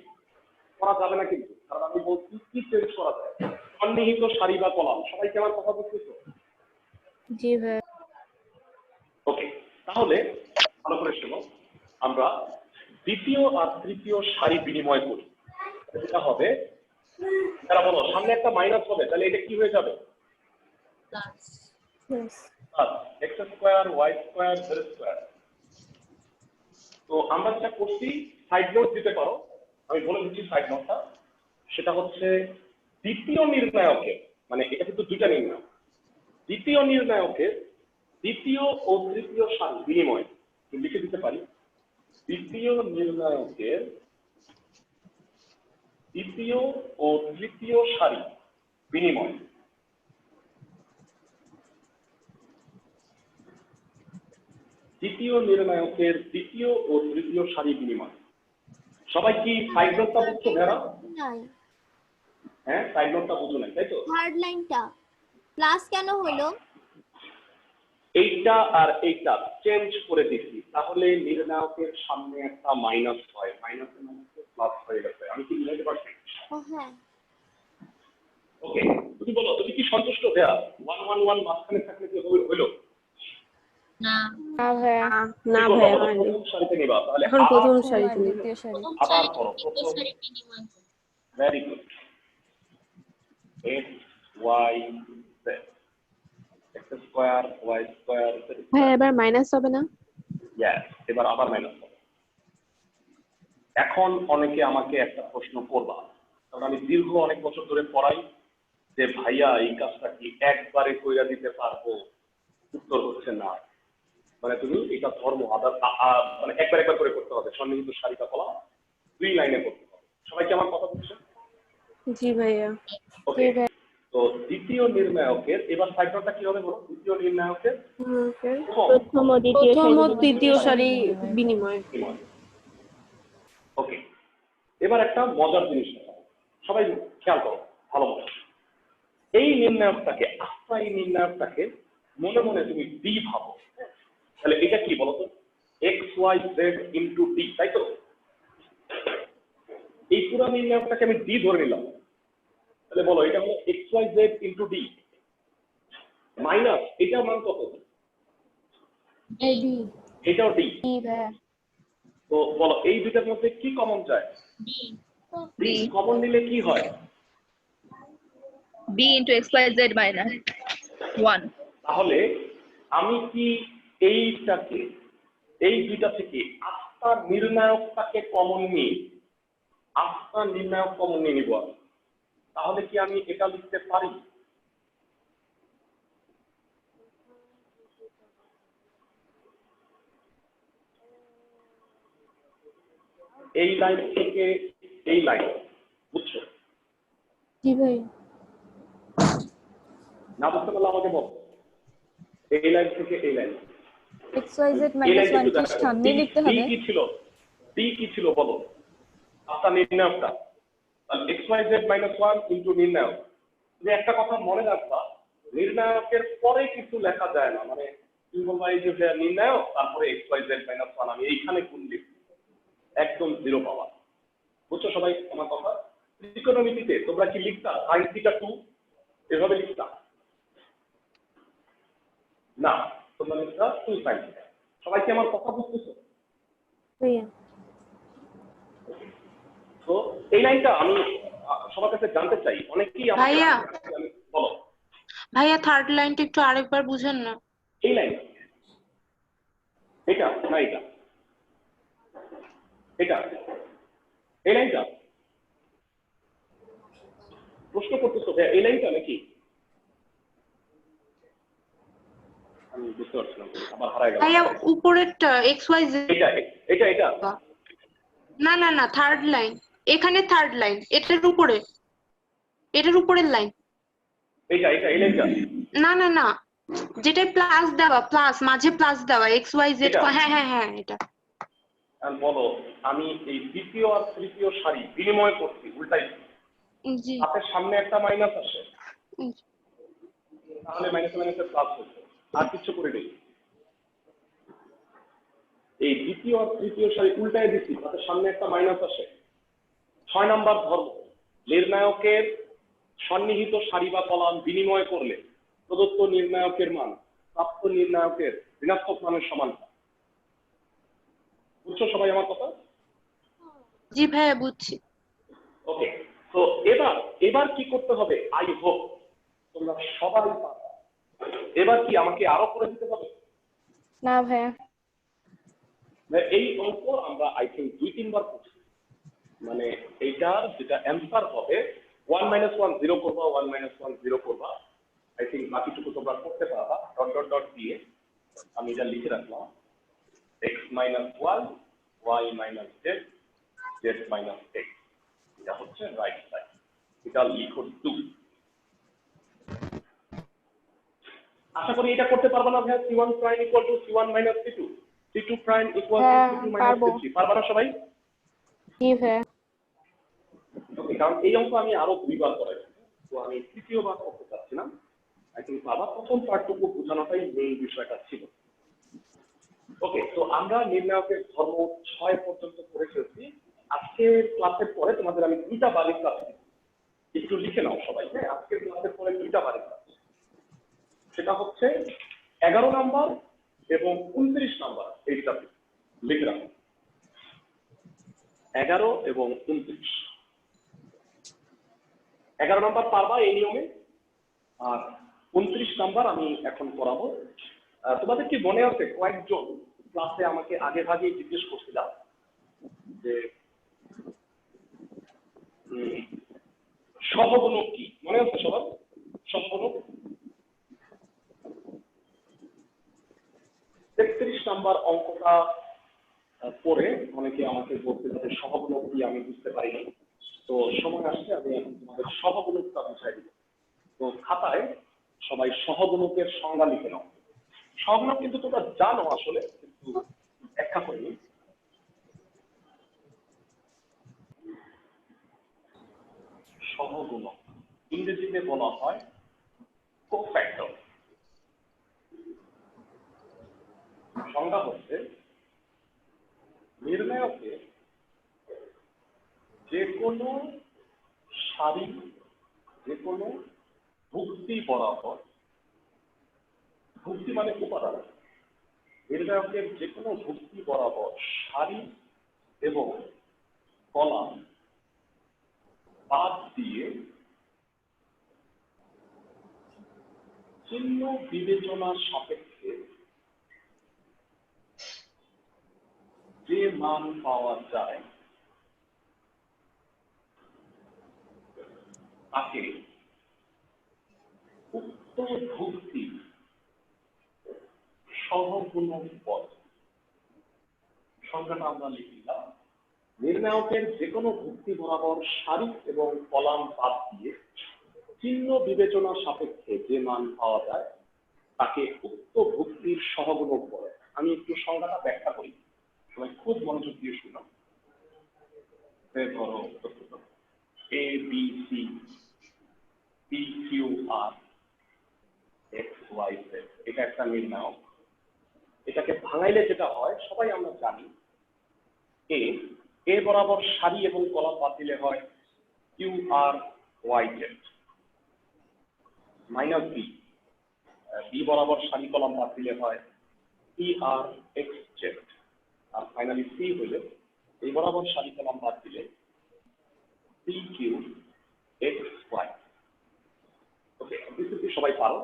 করা যাবে না কিন্তু। কারণ আমি বলছি কি চেঞ্জ করা যায়, সন্নিহিত সারি বা কলাম। সবাই কি আমার কথা বুঝতেছো? জি ভাইয়া। ওকে, তাহলে ভালো করে শোনো, আমরা দ্বিতীয় আর তৃতীয় সারি বিনিময় করি। এটা হবে, তারা বলো সামনে একটা মাইনাস হবে, তাহলে এটা কি হয়ে যাবে? Plus plus x square y square z square. তো আমরা যেটা করছি, সাইড নোট দিতে পারো, আমি বলে দিচ্ছি সাইড নোটটা। সেটা হচ্ছে দ্বিতীয় নির্ণায়কের, মানে এটা কিন্তু দুইটা নির্ণায়ক, দ্বিতীয় নির্ণায়কের দ্বিতীয় ও তৃতীয় সারি বিনিময় লিখে দিতে পারি। দ্বিতীয় নির্ণায়কের দ্বিতীয় ও তৃতীয় সারি বিনিময়। দ্বিতীয় নির্ণায়কের দ্বিতীয় ও তৃতীয় সারি বিনিময়। সবাই কি সাইড নোটটা বুঝছো ভেড়া? নাই, হ্যাঁ, সাইড নোটটা বুঝো নাই, তাই তো? থার্ড লাইনটা প্লাস কেন হলো? এইটা আর এইটা চেঞ্জ করে দিচ্ছি, তাহলে নির্ণায়কের সামনে একটা মাইনাস হয়, মাইনাসের মধ্যে প্লাস হয়ে গেছে। আমি কি বুঝাতে পারছি? ও হ্যাঁ। ওকে, তুমি বলো, তুমি কি সন্তুষ্ট ভাইয়া? 1 1 1 মাঝখানে থাকলে কি হইলো? না না ভাইয়া। না ভাইয়া হয়নি। প্রথম সারিতে নিবা, তাহলে এখন প্রথম সারিতে নিব। প্রথম আবার সারি করো, তৃতীয় প্রথম। সারি বিনিময় করো। Very good. x y z x square y square z ভাইয়া এবার মাইনাস হবে না? ইয়েস, এবার আবার মাইনাস হবে। এখন অনেকে আমাকে একটা প্রশ্ন করবা, কারণ আমি দীর্ঘ অনেক বছর ধরে পড়াই, যে ভাইয়া এই কাজটা কি একবারে কইরা দিতে পারবো? উত্তর হচ্ছে না। মানে তুমি এটা ধর্ম মানে একবার করে করতে হবে, সন্নিহিত সারিটা কলাম 2 লাইনে করতে হবে। সবাই কি আমার কথা বুঝছে? জি ভাইয়া। ওকে, তো দ্বিতীয় নির্ণায়কের এবার সাইডটা কি হবে বলো? দ্বিতীয় নির্ণায়কের প্রথম ও দ্বিতীয় প্রথম ও সারি তৃতীয় সারি বিনিময়। ওকে, এবার একটা মজার জিনিস দেখাবো, সবাই খেয়াল করো ভালো মতো। এই নির্ণায়কটাকে মনে মনে তুমি ডি ভাবো। তাহলে এটা কি বলতো? X Y Z into D, তাই তো? এই পুরো নির্ণায়কটাকে আমি ডি ধরে নিলাম। তাহলে বলো এটা হলো X Y Z into D minus এটার মান কত? এডি। এটাও ডি। জি ভাইয়া। তো বলো এই দুইটার মধ্যে কি কমন যায়? ডি ডি কমন নিলে কি হয়? b into xyz minus 1. তাহলে আমি কি এইটাকে এই দুইটা থেকে আস্থা নির্ণায়কটাকে কমন নিই, আস্থা নির্ণায়ক কমন নিয়ে নিব আমি। তাহলে কি আমি এটা লিখতে পারি? এই লাইন থেকে এই লাইন, বুঝছো? জি ভাইয়া। না বুঝতে পারলে আমাকে বল। এই লাইন থেকে এই লাইন, xyz এই minus লাইন 1 কি সামনে লিখতে ডি হবে? কি ছিল? ডি কি ছিল বলো? আস্থা নির্ণায়কটা xyz minus 1 ইনটু নির্ণায়ক। তুমি একটা কথা মনে রাখবা, নির্ণায়কের পরে কিছু লেখা যায় না, মানে তুমি বলবা এই যে নির্ণায়ক তারপরে xyz minus 1 আমি এইখানে কোন লিখব, একদম জিরো পাওয়া। বুঝছো সবাই আমার কথা? ত্রিকোণমিতিতে তোমরা কি লিখতা sin থিটা 2 এভাবে লিখতা? না, তোমরা লিখতা 2 sin থিটা। সবাই কি আমার কথা বুঝতেছো? ভাইয়া। তো এই লাইনটা আমি সবার কাছে জানতে চাই, অনেকেই আমাকে ভাইয়া। বলো ভাইয়া থার্ড লাইনটা একটু আরেকবার বুঝেন না। এই লাইন এটা না এটা এটা এই লাইনটা প্রশ্ন করতেছো ভাইয়া, এই লাইনটা নাকি? আমি বুঝতে পারছি না, আবার হারাই গেল। ভাইয়া উপরেরটা XYZ। এটা এটা এটা না না না, থার্ড লাইন, এখানে থার্ড লাইন, এটার উপরের লাইন। এটা এটা এই লাইনটা না না না, যেটা প্লাস দেওয়া, প্লাস মাঝে প্লাস দেওয়া XYZ। এটা? হ্যাঁ হ্যাঁ হ্যাঁ এটা। আর বলো আমি এই দ্বিতীয় আর তৃতীয় সারি বিনিময় করছি উল্টাই, জি হাতের সামনে একটা মাইনাস আসে, তাহলে মাইনাস মাইনাসে প্লাস হচ্ছে, আর কিছু করে নেই। এই দ্বিতীয় আর তৃতীয় সারি উল্টায় দিচ্ছি, তাতে সামনে একটা মাইনাস আসে। 6 নাম্বার ধর্ম, নির্ণায়কের সন্নিহিত সারি বা কলাম বিনিময় করলে প্রদত্ত নির্ণায়কের মান প্রাপ্ত নির্ণায়কের ঋণাত্মক মানের সমান। বুঝছো সবাই আমার কথা? জি ভাইয়া বুঝছি। ওকে, তো এবার কি করতে হবে? আই হোপ তোমরা সবাই পারবে। এবার কি আমাকে আরো করে দিতে হবে? না ভাইয়া। এই অঙ্ক আমরা আই থিঙ্ক 2-3 বার করছি, মানে এইটার যেটা অ্যান্সার হবে 1 - 1 0 করবা, 1 - 1 0 করবা। আই থিঙ্ক বাকিটুকু তোমরা করতে পারবা। ডট ডট ডট দিয়ে আমি এটা লিখে রাখলাম, x - 1 y - z z - x, এটা হচ্ছে রাইট সাইড। এটা লিখো 2। আশা করি এটা করতে পারবা না ভাইয়া? c1 prime equal to c1 - c2, c2 prime equal to হ্যাঁ, c2 পারবো। - c3, পারবা না সবাই? জি ভাইয়া। ওকে, কারণ এই অঙ্ক আমি আরো 2 বার করাই, তো আমি তৃতীয়বার করতে চাচ্ছি না। আই থিঙ্ক আবার প্রথম পার্টটুকু বোঝানোটাই মেইন বিষয়টা ছিল। ওকে, তো আমরা নির্ণায়কের ধর্ম 6 পর্যন্ত করে ফেলছি। আজকের ক্লাসের পরে তোমাদের আমি 2টা বাড়ির ক্লাস দিব, একটু লিখে নাও সবাই। হ্যাঁ, আজকের ক্লাসের পরে 2টা বাড়ির ক্লাস, সেটা হচ্ছে 11 নাম্বার এবং 29 নাম্বার। এইটা লিখে রাখো, 11 এবং 29। 11 নাম্বার পারবা এই নিয়মে, আর 29 নাম্বার আমি এখন করাবো। তোমাদের কি মনে আছে কয়েকজন ক্লাসে আমাকে আগে ভাগে জিজ্ঞেস করছিলাম যে সহগুণক কি? মনে আছে সবার সহগুণক? 33 নাম্বার অঙ্কটা পরে অনেকে আমাকে বলতে যে সহগুণক কি আমি বুঝতে পারিনি। তো সময় আসছে আমি এখন তোমাদের সহগুণকটা বুঝাই দিব। তো খাতায় সবাই সহগুণকের সংজ্ঞা লিখে নাও। সহগুণক কিন্তু তোমরা জানো আসলে, কিন্তু ব্যাখ্যা করিনি। সহগুণক ইংরেজিতে বলা হয় কোফ্যাক্টর। সংজ্ঞা হচ্ছে নির্ণায়কে যে কোনো সারি, যে কোনো ভুক্তি বরাবর, ভুক্তি মানে উপাদান, নির্ণায়কের যে কোনো ভুক্তি বরাবর সারি এবং কলাম বাদ দিয়ে চিহ্ন বিবেচনার সাপেক্ষে যে মান পাওয়া যায় তাকে উক্ত ভুক্তির সহগুণক বলে। সংজ্ঞাটা আমরা লিখলাম, নির্ণায়কের যে কোনো ভুক্তি বরাবর সারি এবং কলাম বাদ দিয়ে চিহ্ন বিবেচনার সাপেক্ষে যে মান পাওয়া যায় তাকে উক্ত ভুক্তির সহগুণক বলে। আমি একটু সংজ্ঞাটা ব্যাখ্যা করি, সবাই খুব মনোযোগ দিয়ে শুনুন। ধরো A B C P Q R x Y Z, এটা একটা নির্ণায়ক। এটাকে ভাঙাইলে যেটা হয় সবাই আমরা জানি, এ বরাবর সারি এবং কলাম বাদ দিলে হয় q r y z, minus b, b বরাবর সারি কলাম বাদ দিলে হয় পি আর এক্স জেড, আর ফাইনালি সি হলে এই বরাবর সারি কলাম বাদ দিলে p q x y. Okay, সবাই পারো?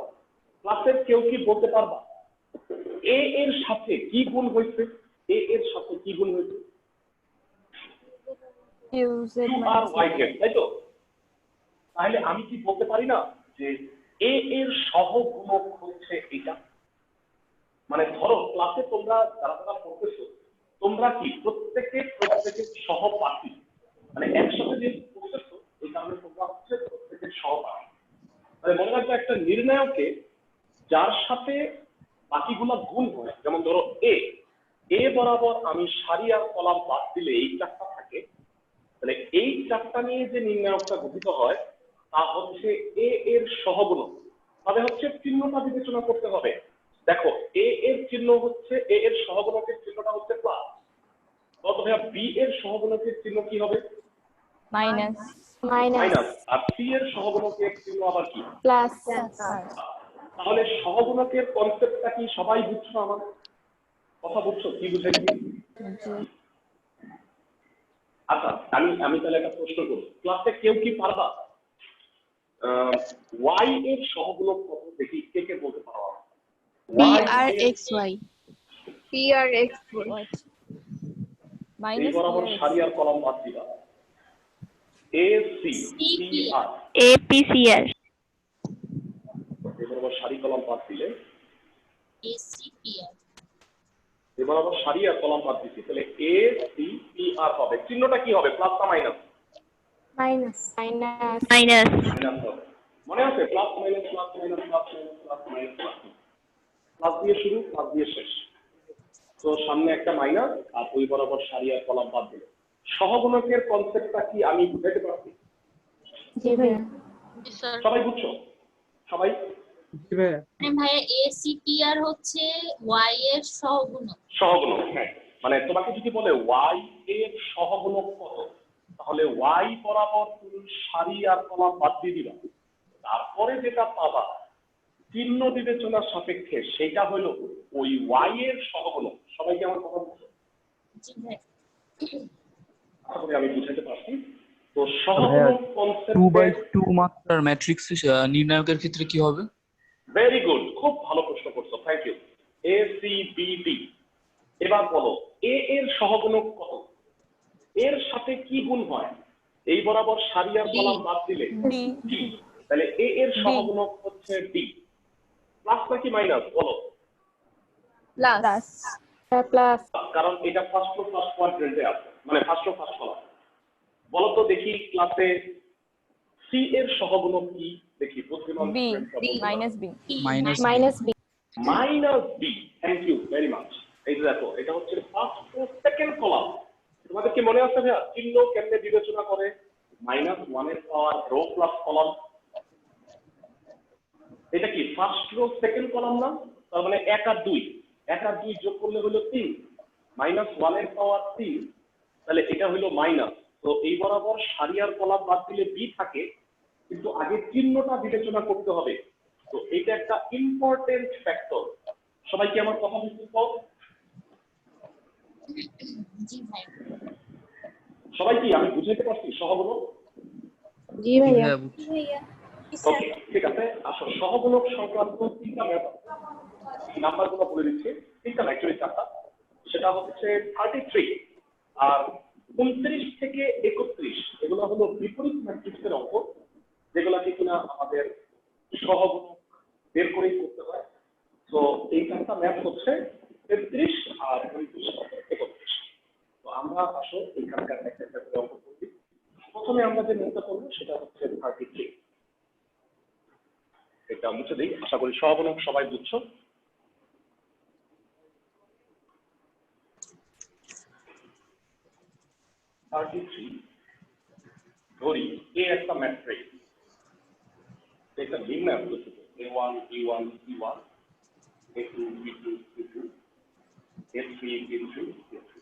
ক্লাসের কেউ কি বলতে পারবা এ এর সাথে কি গুণ হয়েছে? এ এর সাথে কি গুণ হয়েছে? Q Z Q r y Z, তাই তো? তাহলে আমি কি বলতে পারি না যে এ এর সহগুণক হচ্ছে এটা? মানে ধরো ক্লাসে তোমরা যারা যারা পড়তেছো, তোমরা কি প্রত্যেকের সহপাঠী, মানে একসাথে যে পড়তেছো, এই কারণে তোমরা হচ্ছে প্রত্যেকের সহপাঠী। মানে মনে রাখবে, একটা নির্ণায়কে যার সাথে বাকিগুলা গুণ হয়, যেমন ধরো এ বরাবর আমি সারি আর কলাম বাদ দিলে এই চারটা থাকে, তাহলে এই চারটা নিয়ে যে নির্ণায়কটা গঠিত হয় তা হচ্ছে এ এর সহগুণক। তবে হচ্ছে চিহ্নটা বিবেচনা করতে হবে। দেখো, এ এর চিহ্ন হচ্ছে, এ এর সহগুণকের চিহ্নটা হচ্ছে প্লাস, তবে বি এর সহগুণকের চিহ্ন কি হবে? minus minus. আর সি এর সহগুণকের চিহ্ন আবার কি? plus তাহলে সহগুণকের কনসেপ্টটা কি সবাই বুঝছো? আমার কথা বুঝছো? কি বুঝাইছি? আচ্ছা, আমি তাহলে একটা প্রশ্ন করব, ক্লাসে কেউ কি পারবা ওয়াই এর সহগুণক কত? দেখি কে কে বলতে পারো। PRXY এই বরাবর সারি আর কলাম বাদ দিবা, A C P R APCR এই বরাবর সারি কলাম বাদ দিলে ACPR এই বরাবর সারি আর কলাম বাদ দিছি, তাহলে এ সি পি আর হবে। চিহ্নটা কি হবে? প্লাস না মাইনাস? minus মাইনাস মাইনাস হবে। মনে আছে? Plus minus plus minus plus minus plus minus, plus দিয়ে শুরু, প্লাস দিয়ে শেষ। তো সামনে একটা মাইনাস আর ওই বরাবর সারি আর কলাম বাদ দিলে। সহগুণকের কনসেপ্টটা কি আমি বুঝাইতে পারছি? জি ভাইয়া সবাই বুঝছো? সবাই? ভাইয়া ACPR হচ্ছে Y এর সহগুণক। সহগুণক, হ্যাঁ। মানে তোমাকে যদি বলে ওয়াই এর সহগুণক কত, তাহলে ওয়াই বরাবর তুমি সারি আর কলাম বাদ দিয়ে দিবা, তারপরে যেটা পাবা চিহ্ন বিবেচনার সাপেক্ষে সেটা হলো ওই ওয়াই এর সহগুণক। সবাইকে আমার কথা বুঝছো? জি ভাই। আশা করি আমি বুঝাতে পারছি। তো সহগুণক কনসেপ্ট 2/2 মাত্রার ম্যাট্রিক্স নির্ণায়কের ক্ষেত্রে কি হবে? ভেরি গুড, খুব ভালো প্রশ্ন করছো, thank you. A C B D. এবার বলো এ এর সহগুণক কত? এর সাথে কি গুণ হয়? এই বরাবর সারি আর কলাম বাদ দিলে ডি, তাহলে এ এর সহগুণক হচ্ছে ডি। প্লাস নাকি মাইনাস বলো? plus কারণ এটা ফার্স্ট কোয়াড্রেন্টে আছে, মানে ফার্স্ট কলাম। বলো তো দেখি ক্লাসে সি এর সহগুণক কি? দেখি বুদ্ধিমান minus b minus minus B. Thank you very much. এই যে দেখো, এটা হচ্ছে ফার্স্ট ও সেকেন্ড কলাম। তোমাদের কি মনে আছে ভাইয়া চিহ্ন কেমনে বিবেচনা করে? -1 এর পাওয়ার রো প্লাস কলাম। এটা কি ফার্স্ট রো সেকেন্ড কলাম না? তার মানে 1 আর 2, 1 আর 2 যোগ করলে হলো 3, -1 এর পাওয়ার 3, তাহলে এটা হলো মাইনাস। তো এই বরাবর সারি আর কলাম বাদ দিলে বি থাকে, কিন্তু আগে চিহ্নটা বিবেচনা করতে হবে। তো এটা একটা ইম্পর্টেন্ট ফ্যাক্টর। সবাই কি আমার কথা বুঝতে পারো? জি ভাই। সবাই কি আমি বুঝাইতে পারছি সহগুণক? জি ভাইয়া। ওকে, ঠিক আছে। আসো সহগুণক সংক্রান্ত 3টা ম্যাথ নাম্বারগুলো বলে দিচ্ছি, 3টা অ্যাকচুয়ালি 4টা। সেটা হচ্ছে 33 আর 29 থেকে 31, এগুলো হলো বিপরীত ম্যাট্রিক্সের অঙ্ক, যেগুলাকে কিনা আমাদের সহগুণক বের করেই করতে হয়। তো এই 4টা ম্যাথ হচ্ছে 33 আর 29 31। তো আমরা আসো এইখানকার একটা একটা করে অঙ্ক করছি। প্রথমে আমরা যে ম্যাথটা করবো সেটা হচ্ছে 33। এটা মুছে দিই, আশা করি সহগুণক সবাই বুঝছো। ধরি এ একটা ম্যাট্রিক্স, এটা লিনিয়ার প্রকৃতি, a1 b1 c1 a2 b2 c2 a3 b3 c3।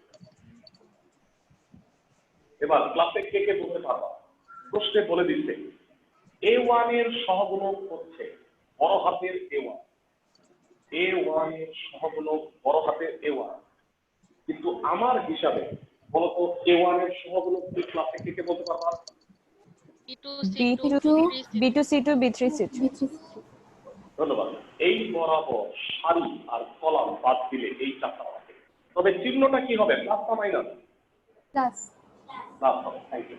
এবার ক্লাসে কে কে বলতে পারবা? প্রশ্নে বলে দিচ্ছে a1 এর সহগুণক হচ্ছে বড় হাতের a1, a1 এর সহগুণক বড় হাতের a1, কিন্তু আমার হিসাবে বলতো a1 এর সহগুণক কি? ক্লাসে কে কে বলতে পারবা? B2 B2C2 B3C3। ধন্যবাদ। এই বরাবর সারি আর কলাম বাদ দিলে এই 4টা থাকে, তবে চিহ্নটা কি হবে? প্লাস না মাইনাস? প্লাস। প্লাস হবে। Thank you.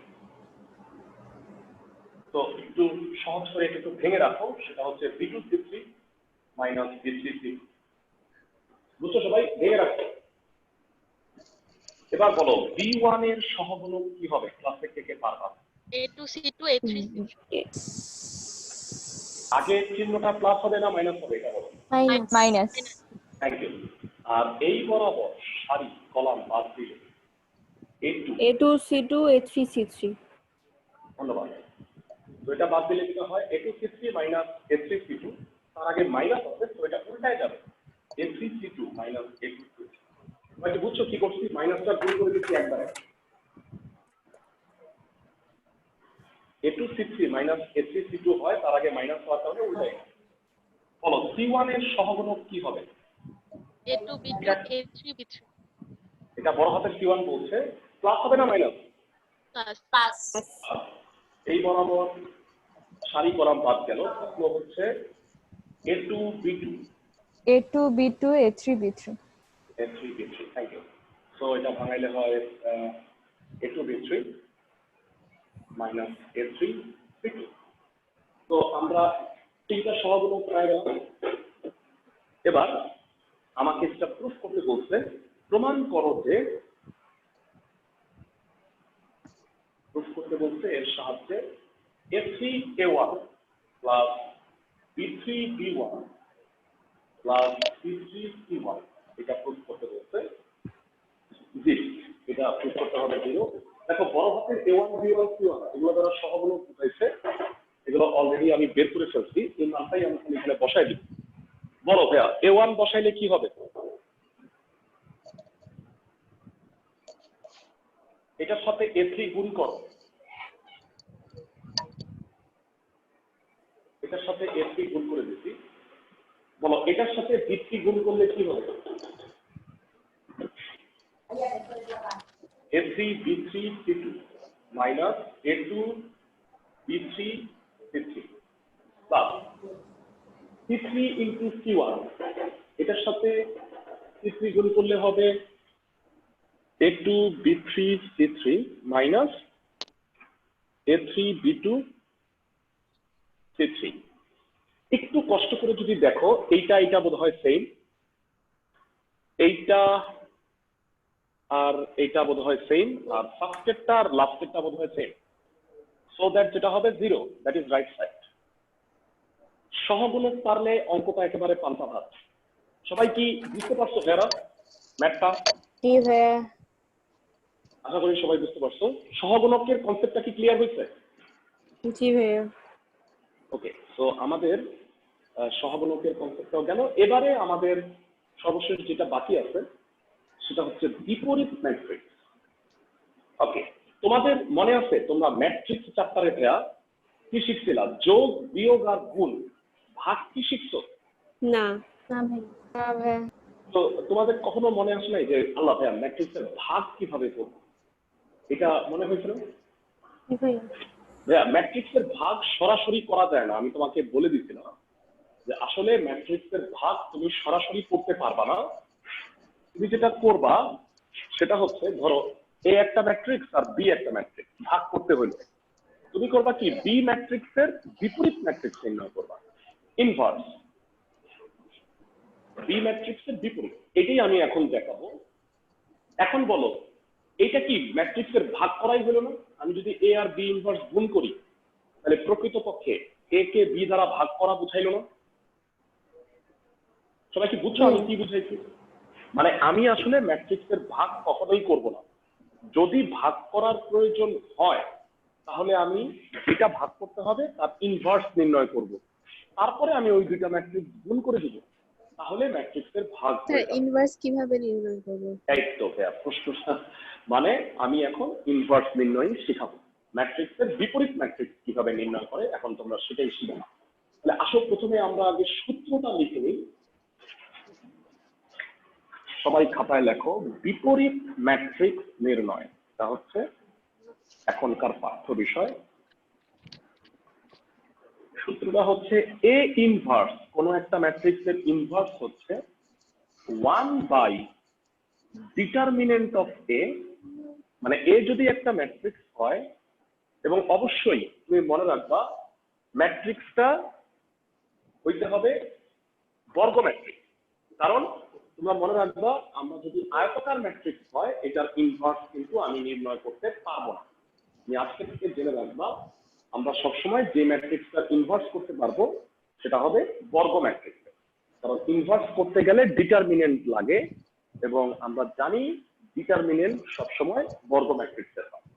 তো একটু সহজ করে একটু ভেঙে রাখো, সেটা হচ্ছে b2c3 মাইনাস b3c2। বুঝছো সবাই? ভেঙে রাখো। এবার বলো b1 এর সহগুণক কি হবে? ক্লাসে কে কে পারবা? A2C2 A3C2 আগে চিহ্নটা প্লাস হবে না মাইনাস হবে? এটা বলো। মাইনাস। Thank you. আর এই বরাবর সারি কলাম বাদ দিলে A2C2 A3C3। ধন্যবাদ। তো এটা বাদ দিলে যেটা হয় A2C3 মাইনাস A3C2, তার আগে মাইনাস হবে, তো এটা উল্টায় যাবে A3C2 মাইনাস A2C2। মানে বুঝছো কি করছি? মাইনাসটা গুণ করে দিচ্ছি একবারে। A2C3 মাইনাস A3C2 হয়, তার আগে মাইনাস হওয়ার কারণে উল্টায় গেছে। বলো C1 এর সহগুণক কি হবে? A2 B2 A3 B3 এটা বড় হাতের C1 বলছে, প্লাস হবে না মাইনাস? প্লাস। এই বরাবর সারি কলাম বাদ গেল, তাহলে হচ্ছে A2 B2 A2 B2 A3 B3। A3 B3। Thank you. So এটা ভাঙাইলে হয় A2 B3 minus A3 B2। তো আমরা 3টা সহগুণক পেয়ে গেলাম। এবার আমাকে এটা প্রুফ করতে বলছে, প্রমাণ করো যে, প্রুফ করতে বলছে এর সাহায্যে A3 A1 plus B3 B1 plus C3 C1 এটা প্রুফ করতে বলছে। জি, এটা প্রুফ করতে হবে 0। দেখো বড় হাতের A1 B1 C1 এগুলো দ্বারা সহগুণক বুঝাইছে, এগুলো অলরেডি আমি বের করে ফেলছি, এই মানটাই আমি এখানে বসাই দিই। বলো ভাইয়া A1 বসাইলে কি হবে? এটার সাথে A3 গুণ করো, এটার সাথে A3 গুণ করে দিচ্ছি। বলো এটার সাথে B3 গুণ করলে কি হবে? A3 B3 C2 minus A2 B3 C3 plus C3 into C1, এটার সাথে C3 গুণ করলে হবে A2 B3 C3 minus A3 B2 C3। একটু কষ্ট করে যদি দেখো, এইটা এটা বোধহয় সেম, এইটা আর এইটা বোধহয় সেম, আর ফার্স্টেরটা আর লাস্টেরটা বোধহয় সেম। সো দ্যাট যেটা হবে 0, দ্যাট ইজ রাইট সাইড। সহগুণক পারলে অঙ্কটা একেবারে পাল্টা ভাত। সবাই কি বুঝতে পারছো যারা ম্যাথটা? জি ভাইয়া। আশা করি সবাই বুঝতে পারছো। সহগুণকের কনসেপ্টটা কি ক্লিয়ার হয়েছে? জি ভাইয়া। ওকে, সো আমাদের সহগুণকের কনসেপ্টটাও গেল। এবারে আমাদের সর্বশেষ যেটা বাকি আছে সেটা হচ্ছে বিপরীত ম্যাট্রিক্স। ওকে, তোমাদের মনে আছে তোমরা ম্যাট্রিক্স চ্যাপ্টারে কি শিখছিলা? যোগ বিয়োগ আর গুণ, ভাগ কি শিখছো? না না ভাইয়া। তো তোমাদের কখনো মনে আসে নাই যে আল্লাহ ভাইয়া ম্যাট্রিক্সের ভাগ কিভাবে করবো? এটা মনে হয়েছিল? জি ভাইয়া। ভাইয়া ম্যাট্রিক্সের ভাগ সরাসরি করা যায় না, আমি তোমাকে বলে দিছিলাম যে আসলে ম্যাট্রিক্সের ভাগ তুমি সরাসরি করতে পারবা না। তুমি যেটা করবা সেটা হচ্ছে, ধরো এ একটা ম্যাট্রিক্স আর বি একটা ম্যাট্রিক্স, ভাগ করতে হলে তুমি করবা কি, বি ম্যাট্রিক্সের বিপরীত ম্যাট্রিক্স নির্ণয় করবা, ইনভার্স। বি ম্যাট্রিক্সের বিপরীত, এটাই আমি এখন দেখাবো। এখন বলো, এটা কি ম্যাট্রিক্সের ভাগ করাই হলো না? আমি যদি এ আর বি ইনভার্স গুণ করি, তাহলে প্রকৃতপক্ষে এ কে বি দ্বারা ভাগ করা বুঝাইলো না? সবাই কি বুঝছো আমি কি বুঝাইছি? মানে আমি আসলে ম্যাট্রিক্সের ভাগ কখনোই করব না। যদি ভাগ করার প্রয়োজন হয় তাহলে আমি যেটা ভাগ করতে হবে তার ইনভার্স নির্ণয় করব, তারপরে আমি ওই দুইটা ম্যাট্রিক্স গুণ করে দিব, তাহলে ম্যাট্রিক্সের ভাগ হয়ে যাবে। ইনভার্স কিভাবে নির্ণয় করব? এই তো ভাইয়া প্রশ্নটা, মানে আমি এখন ইনভার্স নির্ণয় শেখাবো, ম্যাট্রিক্সের বিপরীত ম্যাট্রিক্স কিভাবে নির্ণয় করে এখন তোমরা সেটাই শিখো। তাহলে আসো প্রথমে আমরা আগে সূত্রটা লিখে নিই। সবাই খাতায় লেখো, বিপরীত ম্যাট্রিক্স নির্ণয়, এটা হচ্ছে এখনকার পাঠ্য বিষয়। সূত্রটা হচ্ছে এ ইনভার্স, কোন একটা ম্যাট্রিক্সের ইনভার্স হচ্ছে 1 ডিটারমিনেন্ট অফ এ। মানে এ যদি একটা ম্যাট্রিক্স হয়, এবং অবশ্যই তুমি মনে রাখবা ম্যাট্রিক্সটা হইতে হবে বর্গ ম্যাট্রিক্স। কারণ তোমরা মনে রাখবা, আমরা যদি আয়তাকার ম্যাট্রিক্স হয় এটার ইনভার্স কিন্তু আমি নির্ণয় করতে পারবো না। তুমি আজকে থেকে জেনে রাখবা, আমরা সবসময় যে ম্যাট্রিক্সটা ইনভার্স করতে পারবো সেটা হবে বর্গ ম্যাট্রিক্স। কারণ ইনভার্স করতে গেলে ডিটারমিনেন্ট লাগে, এবং আমরা জানি ডিটারমিনেন্ট সবসময় বর্গ ম্যাট্রিক্সের হয়।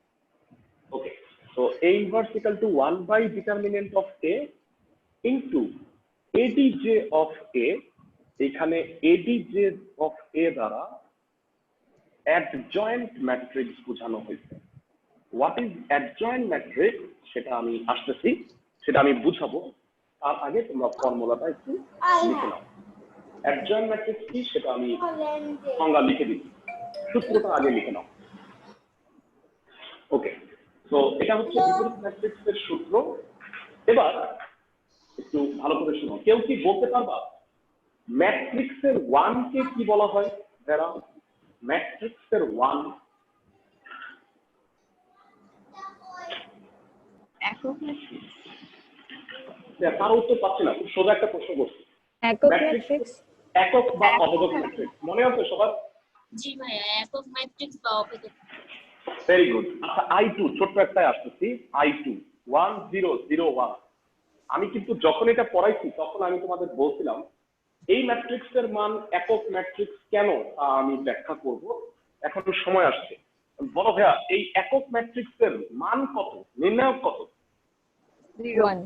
ওকে, তো A inverse equal to 1 determinant of A into ADJ of A. এখানে এডিজে অফ এ দ্বারা অ্যাডজয়েন্ট ম্যাট্রিক্স বোঝানো হয়েছে। হোয়াট ইজ অ্যাডজয়েন্ট ম্যাট্রিক্স সেটা আমি আসতেছি, সেটা আমি বুঝাবো। তার আগে তোমরা ফর্মুলাটা একটু লিখে নাও। অ্যাডজয়েন্ট ম্যাট্রিক্স কি সেটা আমি সংজ্ঞা লিখে দিচ্ছি, সূত্রটা আগে লিখে নাও। ওকে, তো এটা হচ্ছে বিপরীত ম্যাট্রিক্সের সূত্র। এবার একটু ভালো করে শুনো, কেউ কি বলতে পারবা ম্যাট্রিক্সের 1 কে কি বলা হয়? যারা ম্যাট্রিক্সের 1 একক ম্যাট্রিক্স। তার উত্তর পাচ্ছি না, খুব সোজা একটা প্রশ্ন করছি। একক ম্যাট্রিক্স, একক বা অভেদক ম্যাট্রিক্স মনে আছে সবার? জি ভাইয়া, একক ম্যাট্রিক্স বা অভেদক। Very good. আচ্ছা I2 ছোট্ট একটাই আসতেছি, I2 1 0 0 1। আমি কিন্তু যখন এটা পড়াইছি তখন আমি তোমাদের বলছিলাম এই ম্যাট্রিক্সের মান একক ম্যাট্রিক্স কেন তা আমি ব্যাখ্যা করব, এখন সময় আসছে। বলো ভাইয়া, এই একক ম্যাট্রিক্সের মান কত, নির্ণায়ক কত? 1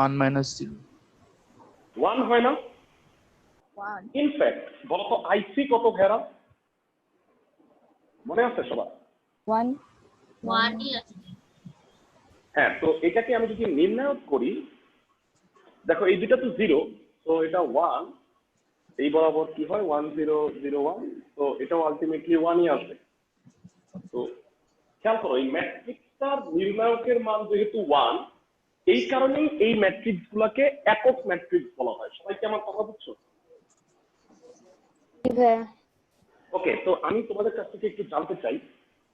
1 minus 0 1 হয় না? 1 ইনফ্যাক্ট বলো তো I3 কত ভাইয়া, মনে আছে সবার? 1 ওয়ানই আছে। হ্যাঁ, তো এটাকে আমি যদি নির্ণায়ক করি, দেখো এই দুটা তো 0, তো এটা 1, এই বরাবর কি হয় 1 0 0 1, তো এটাও আলটিমেটলি 1ই আসবে। তো খেয়াল করো, এই ম্যাট্রিক্সটার নির্ণায়কের মান যেহেতু 1, এই কারণেই এই ম্যাট্রিক্স গুলাকে একক ম্যাট্রিক্স বলা হয়। সবাই কি আমার কথা বুঝছো? ওকে, তো আমি তোমাদের কাছ থেকে একটু জানতে চাই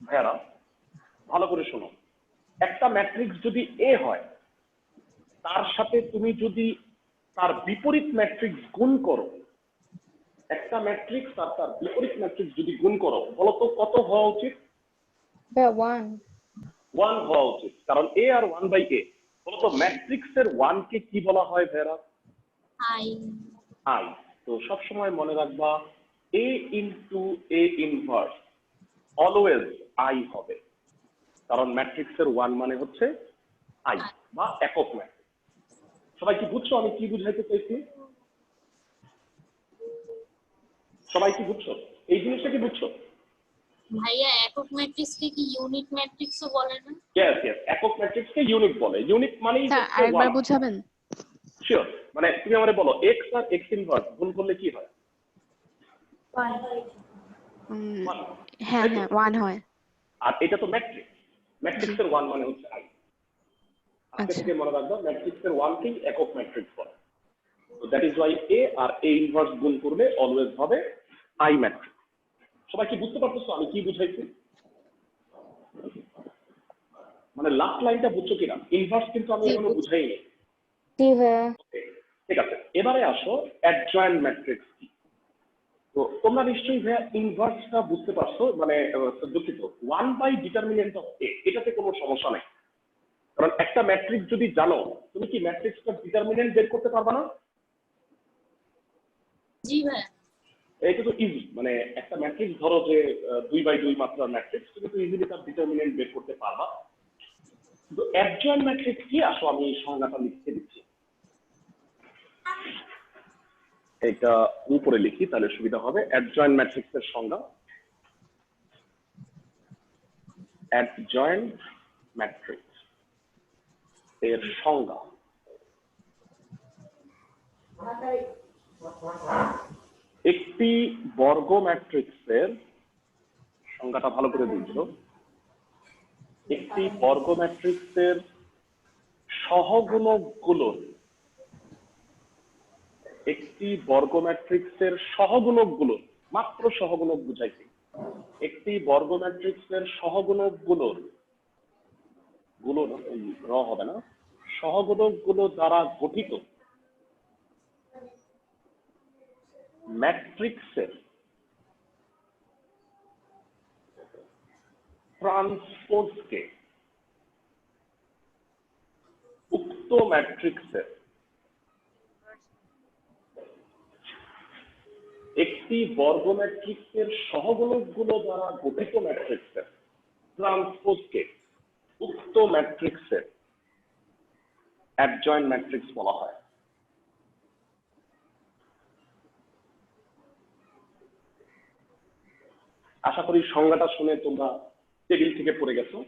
ভাইয়ারা, ভালো করে শোনো। একটা ম্যাট্রিক্স যদি এ হয়, তার সাথে তুমি যদি তার বিপরীত ম্যাট্রিক্স গুণ করো, একটা ম্যাট্রিক্স আর তার বিপরীত ম্যাট্রিক্স যদি গুণ করো, বলো তো কত হওয়া উচিত? 1 1 হওয়া উচিত, কারণ এ আর 1/a। বলো তো ম্যাট্রিক্সের 1 কে কি বলা হয় ভাইয়ারা? আই। আই। তো সব সময় মনে রাখবা A into A inverse always I হবে, কারণ ম্যাট্রিক্সের 1 মানে হচ্ছে আই বা একক ম্যাট্রিক্স। সবাই কি বুঝছো আমি কি বুঝাইতে চাইছি? সবাই কি বুঝছো এই জিনিসটা, কি বুঝছো? ভাইয়া একক ম্যাট্রিক্সকে কি ইউনিট ম্যাট্রিক্সও বলে না? ইয়েস ইয়েস, একক ম্যাট্রিক্সকে ইউনিট বলে। ইউনিট মানেই হচ্ছে আরেকবার 1। বুঝাবেন? শিওর, মানে তুমি আমারে বলো x আর x ইনভার্স গুণ করলে কি হয়? 1 হ্যাঁ হ্যাঁ 1 হয়। আর এটা তো ম্যাট্রিক্স, ম্যাট্রিক্সের ওয়ান মানে হচ্ছে আই। আজকে আচ্ছা। থেকে মনে রাখবা ম্যাট্রিক্সের ওয়ানকেই একক ম্যাট্রিক্স বলে। তো দ্যাট ইজ ওয়াই এ আর এ ইনভার্স গুণ করলে অলওয়েজ হবে আই ম্যাট্রিক্স। সবাই কি বুঝতে পারতেছো আমি কি বুঝাইছি? মানে লাস্ট লাইনটা বুঝছো কিনা? ইনভার্স কিন্তু আমি এখনো বুঝাইনি। জি ভাইয়া। Okay, ঠিক আছে, এবারে আসো অ্যাডজয়েন্ট ম্যাট্রিক্স কি। তো তোমরা নিশ্চয়ই ভাইয়া ইনভার্সটা বুঝতে পারছো, মানে দুঃখিত, ওয়ান বাই ডিটারমিনেন্ট অফ এ, এটাতে কোনো সমস্যা নেই। কারণ একটা ম্যাট্রিক্স যদি জানো, তুমি কি ম্যাট্রিক্সটা ডিটারমিনেন্ট বের করতে পারবা না? জি ভাইয়া। এটা তো ইজি, মানে একটা ম্যাট্রিক্স ধরো যে 2x2 মাত্রার ম্যাট্রিক্স, তুমি তো ইজিলি তার ডিটারমিনেন্ট বের করতে পারবা। কিন্তু অ্যাডজয়েন্ট ম্যাট্রিক্স কি আসো আমি এই সংজ্ঞাটা লিখে দিচ্ছি। এটা উপরে লিখি তাহলে সুবিধা হবে। অ্যাডজয়েন্ট ম্যাট্রিক্সের সংজ্ঞা, অ্যাডজয়েন্ট ম্যাট্রিক্স এর সংজ্ঞা একটি বর্গ ম্যাট্রিক্সের সংজ্ঞাটা ভালো করে বুঝছো। একটি বর্গ ম্যাট্রিক্সের সহগুণকগুলোর, একটি বর্গ ম্যাট্রিক্সের সহগুণকগুলোর, মাত্র সহগুণক বুঝাইছি, একটি বর্গ ম্যাট্রিক্সের সহগুণকগুলোর, গুলো না, ওই র হবে না, সহগুণকগুলো দ্বারা গঠিত ম্যাট্রিক্সের ট্রান্সপোজকে উক্ত ম্যাট্রিক্সের, একটি বর্গ ম্যাট্রিক্সের সহগুণকগুলো দ্বারা গঠিত ম্যাট্রিক্সের ট্রান্সপোজকে উক্ত ম্যাট্রিক্সের অ্যাডজয়েন্ট ম্যাট্রিক্স বলা হয়। আশা করি সংজ্ঞাটা শুনে তোমরা টেবিল থেকে পড়ে গেছো।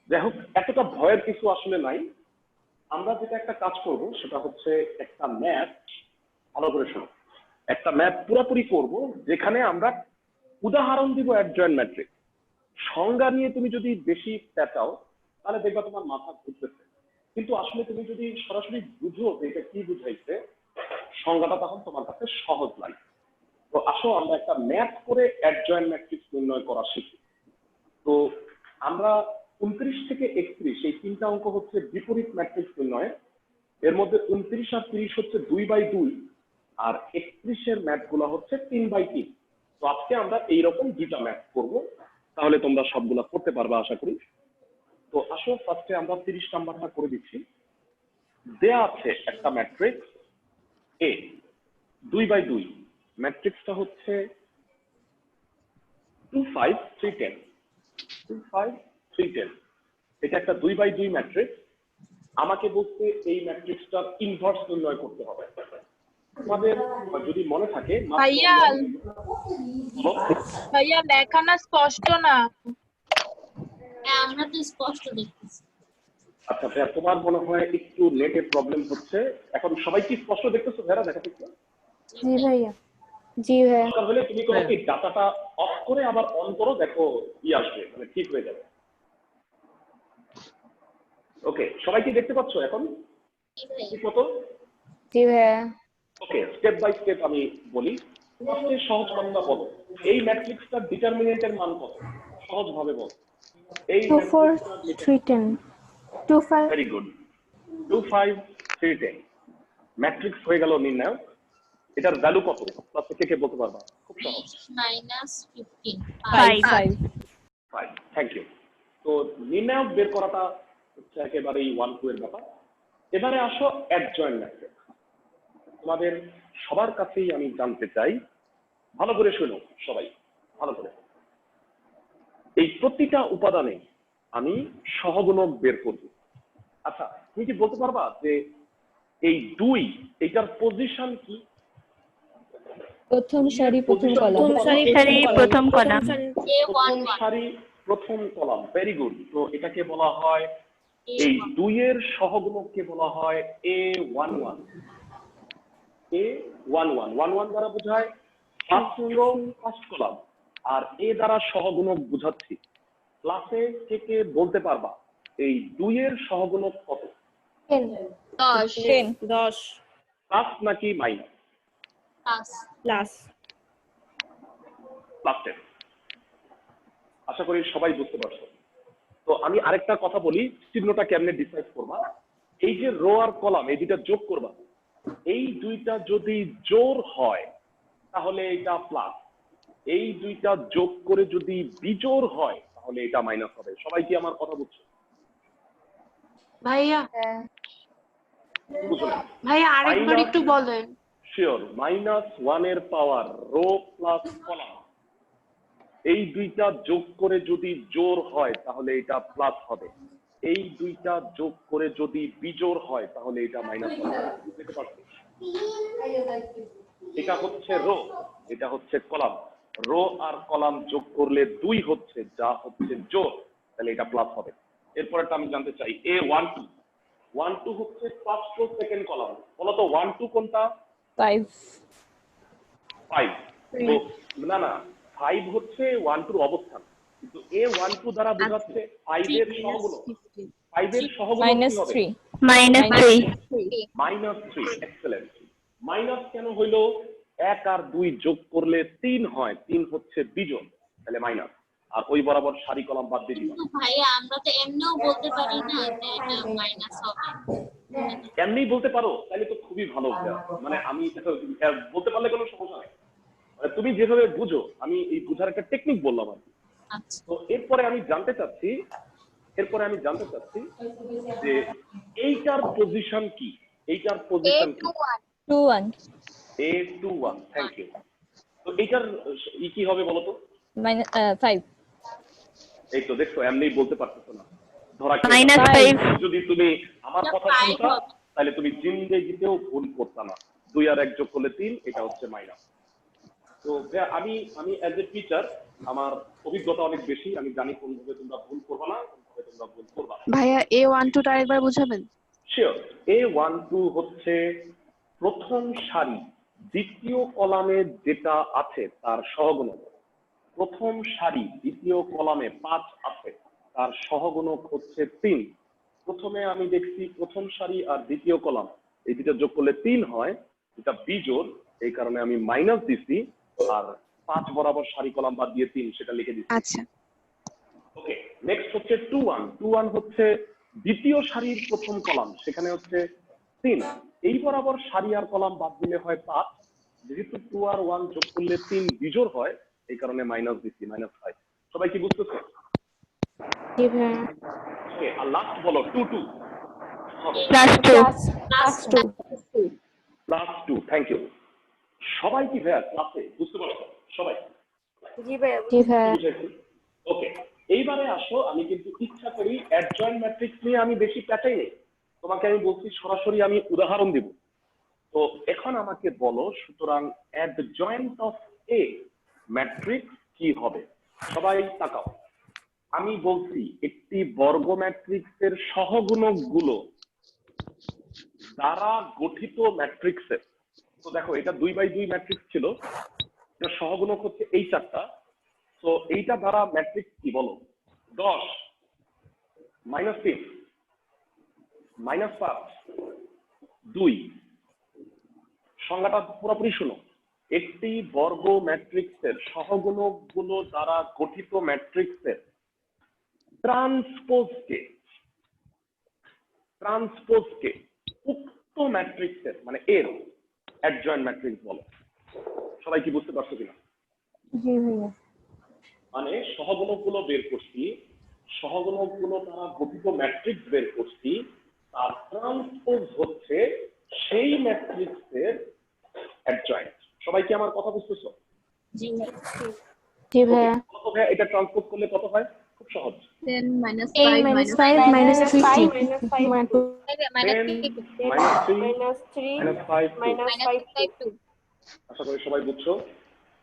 যাই হোক, এতটা ভয়ের কিছু আসলে নাই। আমরা যেটা একটা কাজ করব সেটা হচ্ছে একটা ম্যাথ, ভালো করে শোনো, একটা ম্যাথ পুরোপুরি করব যেখানে আমরা উদাহরণ দিব অ্যাডজয়েন্ট ম্যাট্রিক্স। সংজ্ঞা নিয়ে তুমি যদি বেশি পেঁচাও তাহলে দেখবা তোমার মাথা ঘুরতেছে, কিন্তু আসলে তুমি যদি সরাসরি বুঝো যে এটা কি বুঝাইছে, সংজ্ঞাটা তখন তোমার কাছে সহজ লাগে। তো আসো আমরা একটা ম্যাথ করে অ্যাডজয়েন্ট ম্যাট্রিক্স নির্ণয় করা শিখি। তো আমরা 29 থেকে 31 এই তিনটা অঙ্ক হচ্ছে বিপরীত ম্যাট্রিক্স নির্ণয়। এর মধ্যে 29 আর 30 হচ্ছে 2x2 আর 31 এর ম্যাথ গুলো হচ্ছে 3x3। তো আজকে আমরা এইরকম দুইটা ম্যাথ করব, তাহলে তোমরা সবগুলা করতে পারবা আশা করি। তো আসো ফার্স্টে আমরা 30 নাম্বারটা করে দিচ্ছি। দেয়া আছে একটা ম্যাট্রিক্স এ 2x2, ম্যাট্রিক্সটা হচ্ছে 2 5 3 10, 2 5 3 10। এটা একটা 2x2 ম্যাট্রিক্স। আমাকে বলতে এই ম্যাট্রিক্সটার ইনভার্স নির্ণয় করতে হবে। তোমাদের যদি মনে থাকে ভাইয়া ভাইয়া লেখা না স্পষ্ট না। হ্যাঁ আমরা তো স্পষ্ট দেখতেছি। আচ্ছা ভাইয়া, তোমার মনে হয় একটু নেটে প্রবলেম হচ্ছে। এখন সবাই কি স্পষ্ট দেখতেছো? ভাইয়া দেখা দেখছো? জি ভাইয়া। জি ভাইয়া। দরকার হলে তুমি কোনো কি ডাটাটা অফ করে আবার অন করো, দেখো কি আসবে, মানে ঠিক হয়ে যাবে। ওকে, সবাই কি দেখতে পাচ্ছ এখন ঠিক মতো? জি ভাইয়া। ওকে, স্টেপ বাই স্টেপ আমি বলি। ফার্স্টে সহজ কথা বলো, এই ম্যাট্রিক্সটার ডিটারমিনেন্টের মান কত? সহজ ভাবে বল। এই 2 4 3 10 2 5 ভেরি গুড, 2 5 3 10 ম্যাট্রিক্স হয়ে গেল নির্ণায়ক। এটার ভ্যালু কত ক্লাসে কে কে বলতে পারবা? খুব সহজ, -15 5 5। Thank you. তো নির্ণায়ক বের করাটা হচ্ছে একেবারেই 1-2 এর ব্যাপার। এবারে আসো অ্যাডজয়েন্ট ম্যাট্রিক্স। তোমাদের সবার কাছেই আমি জানতে চাই, ভালো করে শোনো সবাই ভালো করে, এই প্রতিটা উপাদানে আমি সহগুণক বের করব। আচ্ছা, তুমি কি বলতে পারবা যে এই 2 এটার পজিশন কি? প্রথম সারি প্রথম কলাম। প্রথম সারি প্রথম কলাম। প্রথম সারি প্রথম কলাম, ভেরি গুড। তো এটাকে বলা হয়, এই 2 এর সহগুণককে বলা হয় A11। A11 11 দ্বারা বোঝায় ফার্স্ট রো ফার্স্ট কলাম, আর এ দ্বারা সহগুণক বুঝাচ্ছি ক্লাসে কে কে বলতে পারবা এই 2 এর সহগুণক কত? 10 10 প্লাস নাকি মাইনাস? Plus plus plus 10। আশা করি সবাই বুঝতে পারছো। তো আমি আরেকটা কথা বলি, চিহ্নটা কেমনে ডিসাইড করবা। এই যে রো আর কলাম এই দুইটা যোগ করবা, এই দুইটা যদি জোড় হয় তাহলে এটা প্লাস, এই দুইটা যোগ করে যদি বিজোড় হয় তাহলে এটা মাইনাস হবে। সবাই কি আমার কথা বুঝছো? ভাইয়া হ্যাঁ ভাইয়া আরেকবার Minus- একটু বলেন। শিওর। -1 এর পাওয়ার রো প্লাস কলাম, এই দুইটা যোগ করে যদি জোড় হয় তাহলে এটা প্লাস হবে, এই দুইটা যোগ করে যদি বিজোড় হয় তাহলে এটা মাইনাস হবে। বুঝতে পারছো? এটা হচ্ছে রো, এটা হচ্ছে কলাম। রো আর কলাম যোগ করলে 2 হচ্ছে, যা হচ্ছে জোড়, তাহলে এটা প্লাস হবে। এরপরটা আমি জানতে চাই A12 12 হচ্ছে ফার্স্ট রো সেকেন্ড কলাম। বলতো 12 কোনটা? 5 5। তো না 5 হচ্ছে 12 অবস্থান, কিন্তু A12 দ্বারা বোঝাচ্ছে 5 এর সহগুণক। 5 এর সহগুণক কি হবে? -3 -3। এক্সেলেন্ট। মাইনাস কেন হইলো? 1 আর 2 যোগ করলে 3 হয়, 3 হচ্ছে বিজোড়, তাহলে মাইনাস। আর ওই বরাবর সারি কলাম বাদ দিয়ে দিবা। কিন্তু ভাইয়া আমরা তো এমনিও বলতে পারি না যে এটা মাইনাস হবে। এমনি বলতে পারো, তাহলে তো খুবই ভালো। মানে আমি বলতে পারলে কোনো সমস্যা নাই। মানে তুমি যেভাবে বুঝো, আমি এই বুঝার একটা টেকনিক বললাম আর কি। আচ্ছা তো এরপরে আমি জানতে চাচ্ছি যে এইটার পজিশন কি? এইটার পজিশন কি? 2 1 A21। Thank you. তো এইটার কি হবে বলো তো? -5 এই তো দেখছো, এমনি বলতে পারতেছো না। ধরা -5 যদি তুমি আমার কথা এটা শুনতা 5 হবে। তাহলে তুমি জিন্দেগিতেও ভুল করতা না। 2 আর 1 যোগ করলে 3, এটা হচ্ছে মাইনাস। তো আমি অ্যাজ এ টিচার আমার অভিজ্ঞতা অনেক বেশি, আমি জানি কোনভাবে তোমরা ভুল করবা না, কোনভাবে তোমরা ভুল করবা। ভাইয়া A12 টা আরেকবার বুঝাবেন? শিওর। A12 হচ্ছে প্রথম সারি দ্বিতীয় কলামে যেটা আছে তার সহগুণক। প্রথম সারি দ্বিতীয় কলামে 5 আছে, তার সহগুণক হচ্ছে 3। প্রথমে আমি দেখছি প্রথম সারি আর দ্বিতীয় কলাম এই দুটো যোগ করলে 3 হয়, এটা বিজোড়, এই কারণে আমি মাইনাস দিছি, আর 5 বরাবর সারি কলাম বাদ দিয়ে 3 সেটা লিখে দিচ্ছি। আচ্ছা ওকে, নেক্সট হচ্ছে 21 হচ্ছে দ্বিতীয় সারির প্রথম কলাম, সেখানে হচ্ছে 3, এই বরাবর সারি আর কলাম বাদ দিলে হয় 5, যেহেতু 2 আর 1 যোগ করলে 3 বিজোড় হয়, এই কারণে মাইনাস দিচ্ছি, -5। সবাই কি বুঝতেছো? জি ভাইয়া ওকে, আর লাস্ট বলো 2 হবে +2 +2। Thank you. সবাই কি ভাইয়া ক্লাসে বুঝতে পারছো? সবাই জি ভাইয়া বুঝেছি। ওকে, এইবারে আসো, আমি কিন্তু ইচ্ছা করি অ্যাডজয়েন্ট ম্যাট্রিক্স নিয়ে আমি বেশি প্যাচাই নেই, তোমাকে আমি বলছি সরাসরি আমি উদাহরণ দিব। তো এখন আমাকে বলো, সুতরাং অ্যাডজয়েন্ট অফ এ ম্যাট্রিক্স কি হবে? সবাই তাকাও। আমি বলছি একটি বর্গ ম্যাট্রিক্সের সহগুণক গুলো দ্বারা গঠিত ম্যাট্রিক্সের। তো দেখো, এটা 2x2 ম্যাট্রিক্স ছিল, এটা সহগুণক হচ্ছে এই 4টা। তো এইটা দ্বারা ম্যাট্রিক্স কি বলো? 10 -3 -5 2। সংজ্ঞাটা পুরোপুরি শুনো। একটি বর্গ ম্যাট্রিক্সের সহগুণক গুলো দ্বারা গঠিত ম্যাট্রিক্সের ট্রান্সপোজকে উক্ত ম্যাট্রিক্সের মানে এর অ্যাডজয়েন্ট ম্যাট্রিক্স বলে। সবাই কি বুঝতে পারছো কিনা? জি ভাইয়া মানে সহগুণক গুলো বের করছি, সহগুণক গুলো দ্বারা গঠিত ম্যাট্রিক্স বের করছি, তার ট্রান্সপোজ হচ্ছে সেই ম্যাট্রিক্সের অ্যাডজয়েন্ট। সবাই কি আমার কথা বুঝতেছো? জি জি ভাইয়া কত ভাইয়া এটা ট্রান্সপোজ করলে কত হয়? খুব সহজ। 10 - 5 10 - 5 - 3 10 - 3 -3 -5 আশা করি সবাই বুঝছো।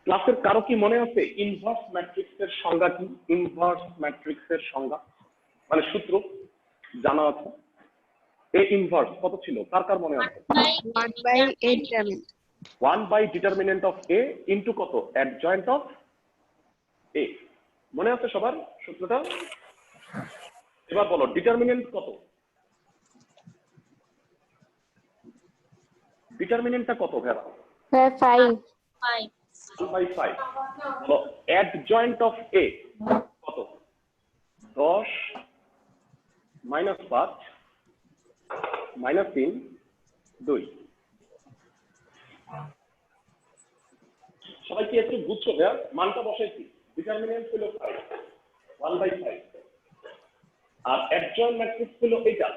ক্লাসের কারো কি মনে আছে ইনভার্স ম্যাট্রিক্সের সংজ্ঞা কি? ইনভার্স ম্যাট্রিক্সের সংজ্ঞা মানে সূত্র জানা আছে? এ ইনভার্স কত ছিল? কার কার মনে আছে? 1/ডিটারমিনেন্ট অফ এ ইনটু কত? অ্যাডজয়েন্ট অফ এ। মনে আছে সবার সূত্রটা? এবার বলো ডিটারমিনেন্ট কত? ডিটারমিনেন্টটা কত ভেড়া? স্যার 5 5 2/5 বলো অ্যাডজয়েন্ট অফ এ কত? 10 -5 -3 2। সবাই কি একটু বুঝছো ভাইয়া? মানটা বসাইছি, ডিটারমিনেন্ট হলো 5 1/5 আর অ্যাডজয়েন্ট ম্যাট্রিক্স হলো এটা।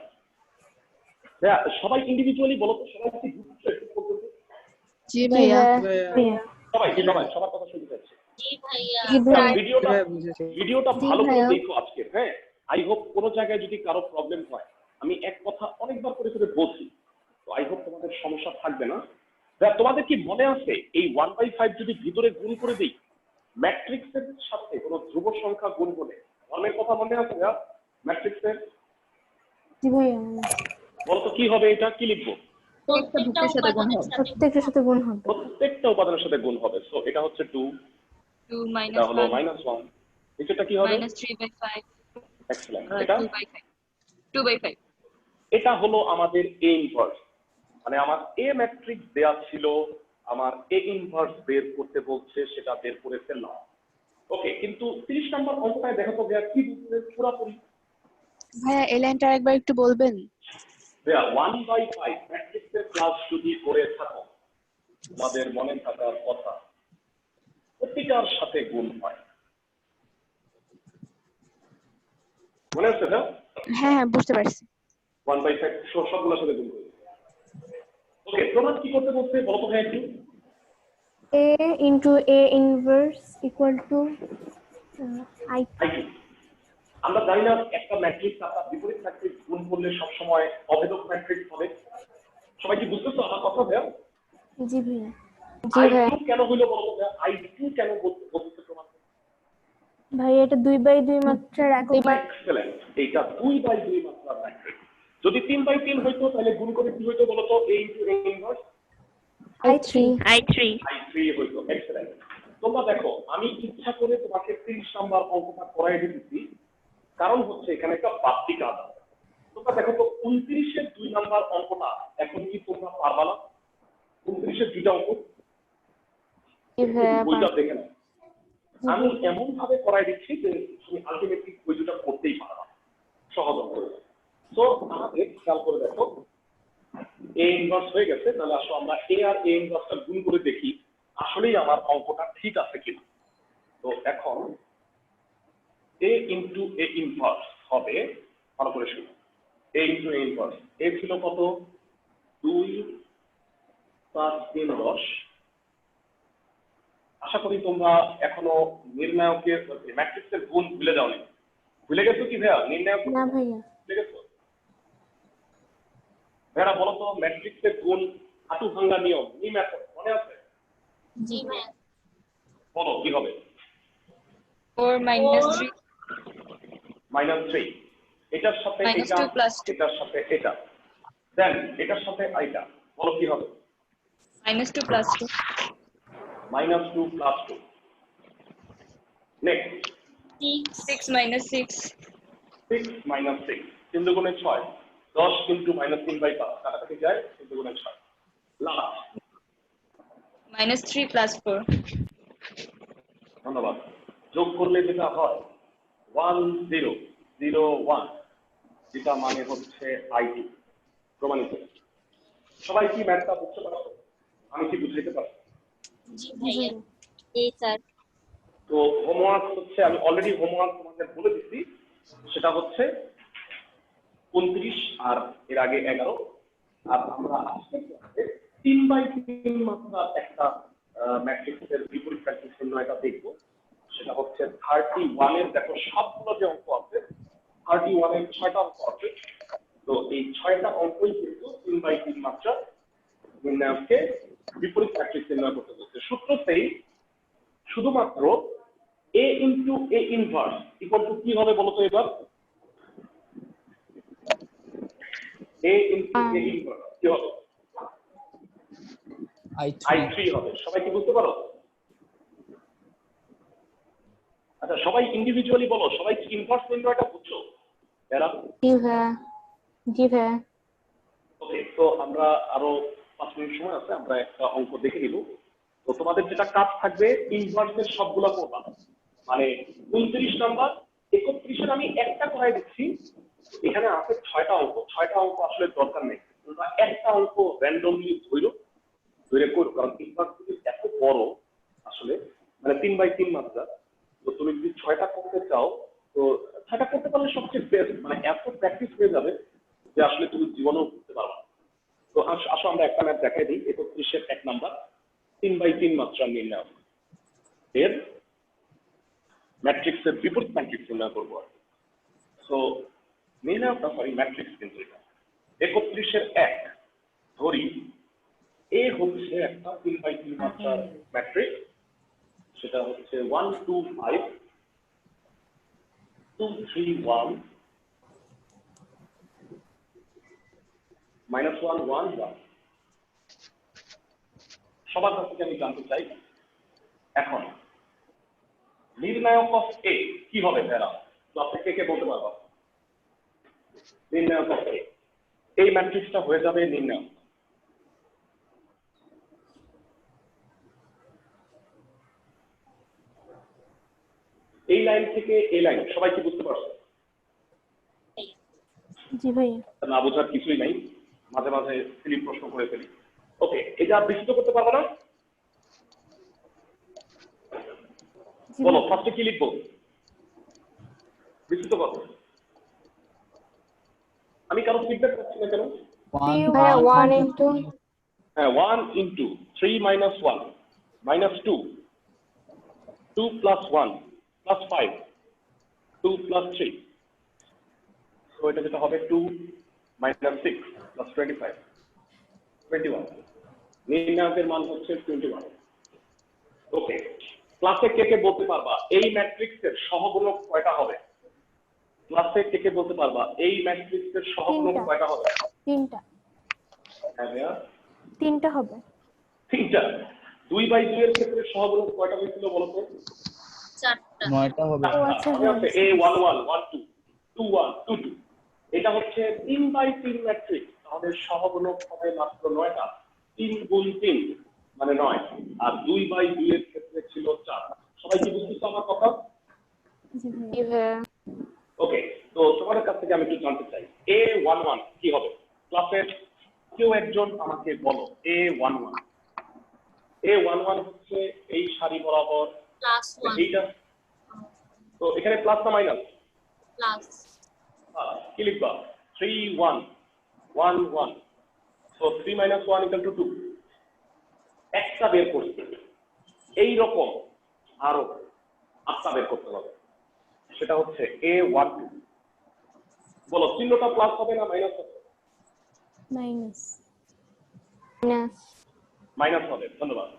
ভাইয়া সবাই ইন্ডিভিজুয়ালি বলো তো, সবাই কি বুঝছো একটু পদ্ধতি? জি জি ভাইয়া ভাইয়া সবাই সবার কথা শুনতে চাচ্ছি। জি ভাইয়া জি ভাইয়া ভিডিওটা জি ভালো করে ভাইয়া। দেখো আজকের, হ্যাঁ। আই হোপ কোনো জায়গায় যদি কারো প্রবলেম হয়, আমি এক কথা অনেকবার করে বলছি, তো আই হোপ তোমাদের সমস্যা থাকবে না। তোমাদের কি মনে আছে এই 1/5 যদি ভিতরে গুণ করে দিই ম্যাট্রিক্সের সাথে কোনো ধ্রুব সংখ্যা গুণ করে, ধর্মের কথা মনে আছে ভাইয়া? ম্যাট্রিক্সের জি ভাইয়া বলতো কি হবে? এটা কি লিখবো? প্রত্যেকটা উপাদানের সাথে প্রত্যেকটার সাথে গুণ হবে। প্রত্যেকটা উপাদানের সাথে গুণ হবে। সো এটা হচ্ছে 2, 2 এটা হলো minus 1 -1, নিচেটা কি হবে? -3/5 এক্সেলেন্ট। এটা 2/5 2/5 এটা হলো আমাদের এ ইনভার্স, মানে আমার এ ম্যাট্রিক্স দেয়া ছিল, আমার এ ইনভার্স বের করতে বলছে, সেটা বের করে ফেললাম। ওকে, কিন্তু 30 নম্বর অঙ্কটায় দেখো তো ভাইয়া কি বুঝলে পুরোপুরি? ভাইয়া এই লাইনটা একবার একটু বলবেন? ভাইয়া 1/5 ম্যাট্রিক্সের ক্লাস যদি করে থাকো, আমাদের মনে থাকার কথা প্রতিটার সাথে গুণ হয়। মনে আছে না? হ্যাঁ হ্যাঁ বুঝতে পারছি। 1/5 সবগুলোর সাথে গুণ করে। ওকে, প্রমাণ কি করতে বলছে বলো তো ভাইয়া একটু? A into A inverse equal to I I2। আমরা জানি না একটা ম্যাট্রিক্স আপনার বিপরীত ম্যাট্রিক্স গুণ করলে সবসময় অভেদক ম্যাট্রিক্স হবে। সবাই কি বুঝতেছো আমার কথা ভাইয়া? জি ভাইয়া জি ভাইয়া I2 কেন হইলো বলো তো ভাইয়া? I2 কেন বলতে প্রমাণ? ভাই এটা 2/2 মাত্রার একক। এক্সেলেন্ট। এটা 2/2 মাত্রার ম্যাট্রিক্স। যদি 3/3 হইতো তাহলে গুণ করে কি হইতো বলো তো? A into A inverse I3 I3 হইতো। এক্সেলেন্ট। তোমরা দেখো আমি ইচ্ছা করে তোমাকে 30 নাম্বার অঙ্কটা করাই দিতেছি, কারণ হচ্ছে এখানে একটা বাড়তি কাজ আছে। তোমরা দেখো তো 29-এর 2 নাম্বার অঙ্কটা এখন কি তোমরা পারবা না? 29-এর 2টা অঙ্ক জি ভাইয়া বইটা দেখে নাও। আমি এমন ভাবে করাই দিচ্ছি যে তুমি আলটিমেটলি ওই দুটো করতেই পারবা, সহজ অঙ্ক। তো আমাদের খেয়াল করে দেখো এ ইনভার্স হয়ে গেছে, তাহলে আসো আমরা এ আর এ ইনভার্সটা গুণ করে দেখি আসলেই আমার অঙ্কটা ঠিক আছে কিনা। তো এখন এ ইনটু এ ইনভার্স হবে, ভালো করে শুনো, এ ইনটু এ ইনভার্স। এ ছিল কত? 2 + 3 10। আশা করি তোমরা এখনো নির্ণায়কের ম্যাট্রিক্সের গুণ ভুলে যাওনি। ভুলে গেছো কি ভাইয়া? নির্ণায়ক না ভাইয়া ভুলে গেছো? ভাইয়া বলো তো ম্যাট্রিক্সের গুণ হাঁটু ভাঙ্গা নিয়ম, এই মেথড মনে আছে? জি ভাইয়া বলো কি হবে? 4 -3 -3 এটার সাথে এটা, -2 + 2 এটার সাথে এটা, দেন এটার সাথে এটা, বলো কি হবে? -2 + 2 -2 + 2। নেক্সট 6 - 6 6 - 6 3 দুগুণে 6, 10 কিন্তু -3/5 কাটাকাটি যায়, 3 দুগুণে 6। লাস্ট -3 + 4 ধন্যবাদ। যোগ করলে যেটা হয় 1001, যেটা মানে হচ্ছে I2 প্রমাণিত। সবাই কি ম্যাথটা বুঝতে পারছো? আমি কি বুঝাইতে পারছি? জি ভাইয়া এই স্যার তো হোমওয়ার্ক হচ্ছে, আমি অলরেডি হোমওয়ার্ক তোমাদের বলে দিচ্ছি, সেটা হচ্ছে 29 আর এর আগে 11। আর আমরা আজকে ক্লাসে 3/3 মাত্রার একটা ম্যাট্রিক্সের বিপরীত ম্যাট্রিক্স নির্ণয়টা দেখবো। সেটা হচ্ছে 31 এর, দেখো সবগুলো যে অঙ্ক আছে 31 এর 6টা অঙ্ক আছে। তো এই 6টা অঙ্কই কিন্তু 3/3 মাত্রা নির্ণায়ককে বিপরীত ম্যাট্রিক্স নির্ণয় করতে বলছে। সূত্র সেই, শুধুমাত্র A into A inverse equal to কি হবে বলো তো এবার? এ ইনটু এ ইনভার্স কি হবে? I3 I3 হবে। সবাই কি বুঝতে পারো? আচ্ছা আচ্ছা সবাই ইন্ডিভিজুয়ালি বলো, সবাই কি ইনভার্স নির্ণয়টা বুঝছো এরা? জি ভাইয়া, জি ভাইয়া। ওকে, তো আমরা আরো 5 মিনিট সময় আছে, আমরা একটা অঙ্ক দেখে নিব। তো তোমাদের যেটা কাজ থাকবে ইনভার্সের সবগুলা করবা, মানে 29 নাম্বার 31-এর আমি একটা করাই দিচ্ছি। এখানে আছে 6টা অঙ্ক, 6টা অঙ্ক আসলে দরকার নেই, তোমরা একটা অঙ্ক র্যান্ডমলি ধরে করো, কারণ ইনভার্স এত বড় আসলে, মানে 3x3 মাত্রা। তো তুমি যদি 6টা করতে চাও, তো 6টা করতে পারলে সবচেয়ে বেস্ট, মানে এত প্র্যাকটিস হয়ে যাবে যে আসলে তুমি জীবনেও করতে পারবে। তো আসো আমরা একটা ম্যাথ দেখাই দিই। 31-এর 1 নাম্বার 3x3 মাত্রা নির্ণয়, এর ম্যাট্রিক্সের বিপরীত ম্যাট্রিক্স নির্ণয় করবো। সো নির্ণয়টা ম্যাট্রিক্স কিন্তু এটা 31-এর 1 ধরি এ হচ্ছে একটা 3x3 মাত্রার ম্যাট্রিক্স, সেটা হচ্ছে 1 2 5 2 3 1 -1 1 1। সবার কাছ থেকে আমি জানতে চাই এখন নির্ণায়ক অফ এ কি হবে ভাইরা? তো আপনি কে বলতে পারবা? নির্ণায়ক অফ এ, এই ম্যাট্রিক্সটা হয়ে যাবে নির্ণায়ক। এই লাইন থেকে এই লাইন সবাই কি বুঝতে পারছো? জি ভাইয়া। না বোঝার কিছুই নাই, মাঝে মাঝে সিলি প্রশ্ন করে ফেলি। ওকে, এটা বিস্তৃত করতে পারবো না? বলো ফার্স্টে কি লিখবো? বিস্তৃত করো। আমি কারো ফিডব্যাক পাচ্ছি না কেন? ভাইয়া 1 ইনটু, হ্যাঁ 1 ইনটু 3 - 1 -2 2 + 1 + 5 2 + 3, তো এটা যেটা হবে 2 - 6 + 25 21। নির্ণায়কের মান হচ্ছে 21। ওকে, ক্লাসে কে বলতে পারবা এই ম্যাট্রিক্সের সহগুণক কয়টা হবে? ক্লাসে কে বলতে পারবা এই ম্যাট্রিক্সের সহগুণক কয়টা হবে? 3টা। হ্যাঁ ভাইয়া, 3টা হবে। 3টা। 2/2 এর ক্ষেত্রে সহগুণক কয়টা হয়েছিল বলো তো? 4টা। 9টা হবে। আচ্ছা, মনে আছে A11 12 21 22, এটা হচ্ছে 3/3 ম্যাট্রিক্স, তাহলে সহগুণক হবে মাত্র 9টা। 3 গুণ 3 মানে 9, আর 2/2 এর ক্ষেত্রে ছিল 4। সবাই কি বুঝতেছো আমার কথা? জি ভাইয়া। ওকে, তো তোমাদের কাছ থেকে আমি একটু জানতে চাই A11 কি হবে? ক্লাসের কেউ একজন আমাকে বলো A11। A11 হচ্ছে এই সারি বরাবর +1 এইটা, তো এখানে প্লাস না মাইনাস? প্লাস কি লিখবা? 3 1 1 1, সো 3 - 1 = 2। একটা বের করতে এই রকম আরো 8টা বের করতে হবে, সেটা হচ্ছে A12। বলো চিহ্নটা প্লাস হবে না মাইনাস হবে? মাইনাস। মাইনাস হবে। ধন্যবাদ।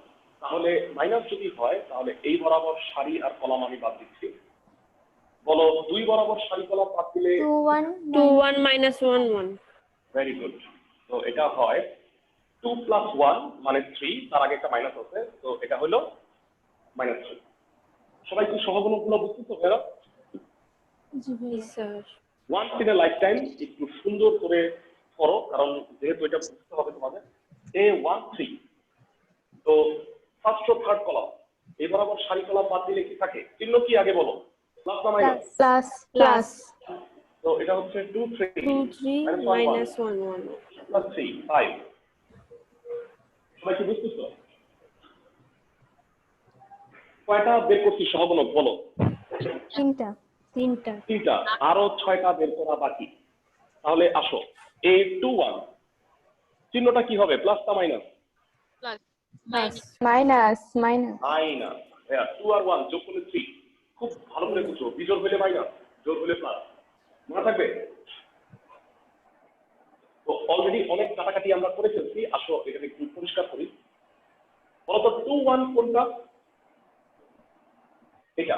তাহলে মাইনাস যদি হয় তাহলে এই বরাবর সারি আর কলাম আমি বাদ দিচ্ছি। বলো 2 বরাবর সারি কলাম বাদ দিলে 2 1 2 1 -1 1। Very good. তো এটা হয় 2 + 1 মানে 3, তার আগে একটা মাইনাস আছে, তো এটা হলো -3। সবাই কি সহগুণকগুলো বুঝতেছো ভাইরা? জি ভাইয়া। Sir. Once in a lifetime একটু সুন্দর করে করো, কারণ যেহেতু এটা বুঝতে হবে তোমাদের। A13, তো ফার্স্ট ও থার্ড কলাম এই বরাবর সারি কলাম বাদ দিলে কি থাকে? চিহ্ন কি আগে বলো, প্লাস না মাইনাস? প্লাস। তো এটা হচ্ছে 2 3 2 3 -1 1 + 3 5। সবাই কি বুঝতেছো? কয়টা বের করছি সহগুণক বলো? 3টা। 3টা, আরো 6টা বের করা বাকি। তাহলে আসো A21 চিহ্নটা কি হবে, প্লাস না মাইনাস? মাইনাস। মাইনাস। হ্যাঁ 2 আর 1 যোগ করলে 3। খুব ভালো করে বুঝো, বিজোড় হলে মাইনাস, জোড় হলে প্লাস, মনে থাকবে? তো অলরেডি অনেক কাটাকাটি আমরা করে ফেলছি, আসো এটাকে একটু পরিষ্কার করি। বলতো 2 1 কোনটা? এটা।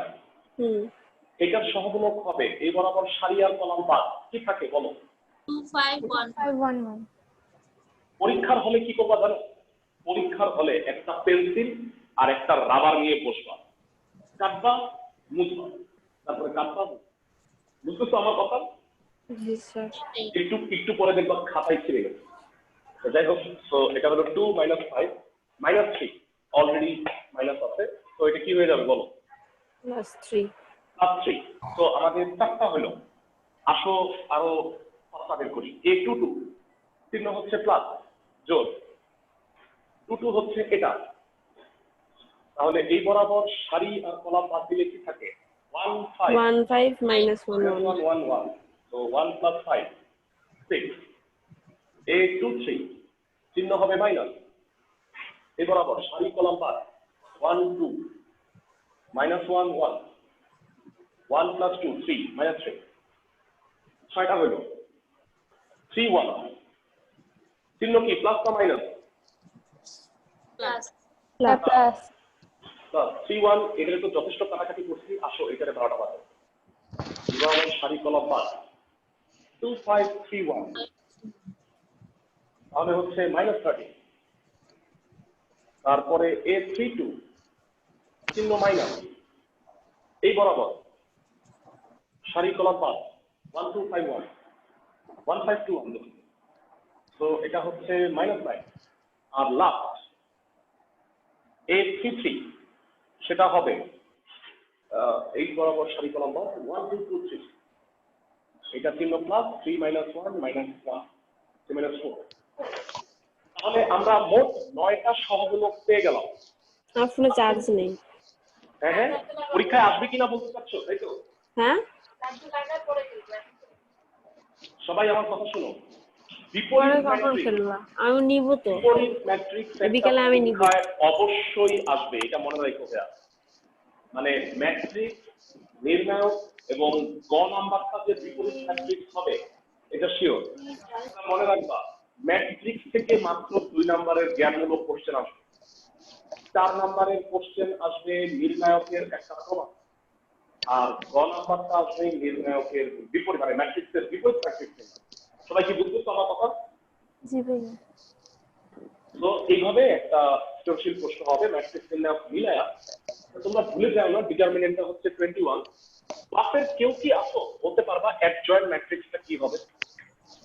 এটার সহগুণক হবে এই বরাবর সারি আর কলাম বাদ কি থাকে বলো? 2 5 1 5 1 1। পরীক্ষার হলে কি করবা জানো? পরীক্ষার হলে একটা পেন্সিল আর একটা রাবার নিয়ে বসবা, কাটবা, মুছবা। তারপরে কাজ পাবো। বুঝতেছো আমার কথা? জি স্যার। একটু পরে দেখবা খাতায় ছিঁড়ে গেছে। তো যাই হোক, তো এটা হলো 2 - 5 - 3 অলরেডি মাইনাস আছে, তো এটা কি হয়ে যাবে বলো? +3 +3। তো আমাদের চারটা হলো। আসো আরো পাঁচটা বের করি। A22 চিহ্ন হচ্ছে প্লাস, যোগ 22 হচ্ছে এটা। তাহলে এই বরাবর সারি আর কলাম বাদ দিলে কি থাকে? 1 5 1 5 -1 1 1 1 1, so 1 + 5 6। A23 চিহ্ন হবে মাইনাস, এই বরাবর সারি কলাম বাদ 1 2 -1 1 1 + 2 3 -3। ছয়টা হলো 3 1 চিহ্ন কি প্লাস না মাইনাস? Plus Plus. প্লাস 3 1। এটারে তো যথেষ্ট কাটাকাটি করছি, আসো এটারে 12টা বাদ। এবার সারি কলাম বাদ 2 5 3 1, তাহলে হচ্ছে -30। তারপরে A32 চিহ্ন মাইনাস, এই বরাবর সারি কলাম বাদ 1 2 5 1 1 5 2 1, তো এটা হচ্ছে -9। আর লাস্ট A33 সেটা হবে এই বরাবর সারি কলাম বাদ 1 2 2 3, এটা চিহ্ন প্লাস 3 - 1 -1 3 - 4। তাহলে আমরা মোট 9টা সহগুণক পেয়ে গেলাম। আমার ফোনে চার্জ নেই। হ্যাঁ, পরীক্ষায় আসবে কিনা বলতে চাচ্ছো, তাই তো? হ্যাঁ সবাই আমার কথা শুনো। পরে কখন ফেলবা? আমি নিব তো, বিপরীত ম্যাট্রিক্স বিকালে আমি নিব। অবশ্যই আসবে, এটা মনে রাখো ভাইয়া। মানে ম্যাট্রিক্স নির্ণায়ক এবং গ নাম্বারটা যে বিপরীত ম্যাট্রিক্স হবে এটা শিওর। মনে রাখবা, ম্যাট্রিক্স থেকে মাত্র 2 নাম্বারের জ্ঞানমূলক কোশ্চেন আসবে, 4 নাম্বারের কোশ্চেন আসবে নির্ণায়কের একটা প্রমাণ, আর গ নাম্বারটা আসবে নির্ণায়কের বিপরীত, মানে ম্যাট্রিক্সের বিপরীত ম্যাট্রিক্স। সবাই কি বুঝতেছো আমার কথা? জি ভাইয়া। তো এইভাবে একটা সৃজনশীল প্রশ্ন হবে ম্যাট্রিক্স নির্ণায়ক মিলায়া। তোমরা ভুলে যাও না, ডিটারমিনেন্টটা হচ্ছে 21। ক্লাসের কেউ কি আসো বলতে পারবা অ্যাডজয়েন্ট ম্যাট্রিক্সটা কি হবে?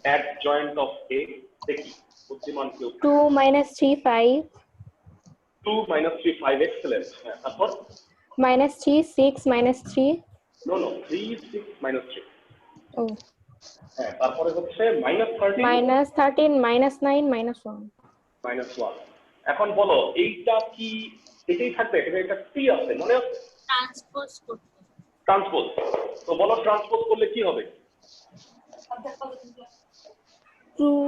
অ্যাডজয়েন্ট অফ এ দেখি বুদ্ধিমান কেউ। 2 - 3 5 2 - 3 5, এক্সেলেন্ট। হ্যাঁ, তারপর -3 6 -3 নো 3 6 -3। ও হ্যাঁ, তারপরে হচ্ছে -13 -13 -9 -1। -1। এখন বলো এইটা কি এটাই থাকবে? এটা টি আছে মনে আছে? ট্রান্সপোজ করতে ট্রান্সপোজ। তো বলো ট্রান্সপোজ করলে কি হবে? 2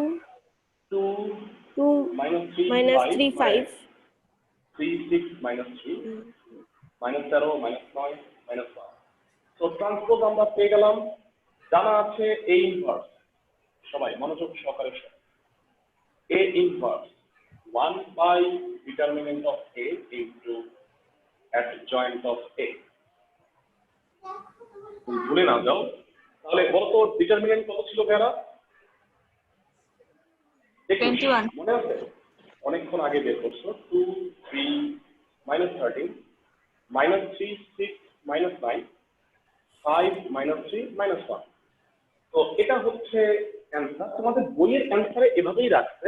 2 -3 -3 5 3 6 -3 -13 -9 -1। তো ট্রান্সপোজ আমরা পেয়ে গেলাম। জানা আছে এ ইনভার্স, সবাই মনোযোগ সহকারে শোনো। A inverse 1 by determinant of A into adjoint of A. ভুলে না যাও। তাহলে বলো তো ডিটারমিনেন্ট কত ছিল ভাইরা? 21 মনে আছে? অনেকক্ষণ আগে বের করছো। 2 3 -13 -3 6 -9 5 -3 -1। তো এটা হচ্ছে অ্যান্সার। তোমাদের বইয়ের অ্যান্সারে এভাবেই রাখছে,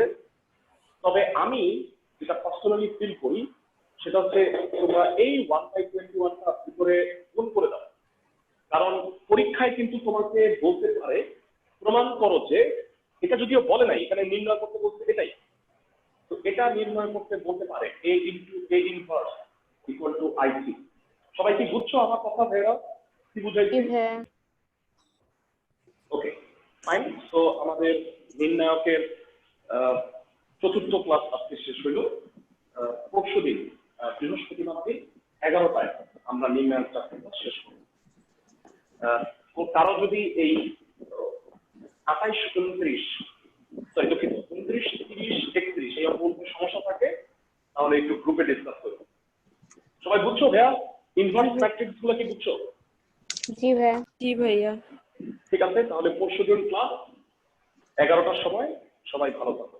তবে আমি যেটা পার্সোনালি ফিল করি সেটা হচ্ছে তোমরা এই 1/21টা ভিতরে গুণ করে দাও। কারণ পরীক্ষায় কিন্তু তোমাকে বলতে পারে প্রমাণ করো যে, এটা যদিও বলে নাই, এখানে নির্ণয় করতে বলতে এটাই, তো এটা নির্ণয় করতে বলতে পারে a into a inverse equal two IC। সবাই কি বুঝছো আমার কথা ভাইরা? কি বুঝাইছি? Okay fine. তো আমাদের নির্ণায়কের চতুর্থ ক্লাস আজকে শেষ হইল। পরশুদিন বৃহস্পতিবার দিন 11টায় আমরা নির্ণায়ক ক্লাস শেষ করব। কারো যদি এই 28 29 সরি দুঃখিত 29 30 31 এই অঙ্কগুলোতে সমস্যা থাকে তাহলে একটু গ্রুপে ডিসকাস করব। সবাই বুঝছো ভাইয়া? ইনভার্স ম্যাট্রিক্স গুলো কি বুঝছো? জি ভাইয়া। জি ভাইয়া। ঠিক আছে, তাহলে পরশুদিন ক্লাস 11টার সময়। সবাই ভালো থাকো।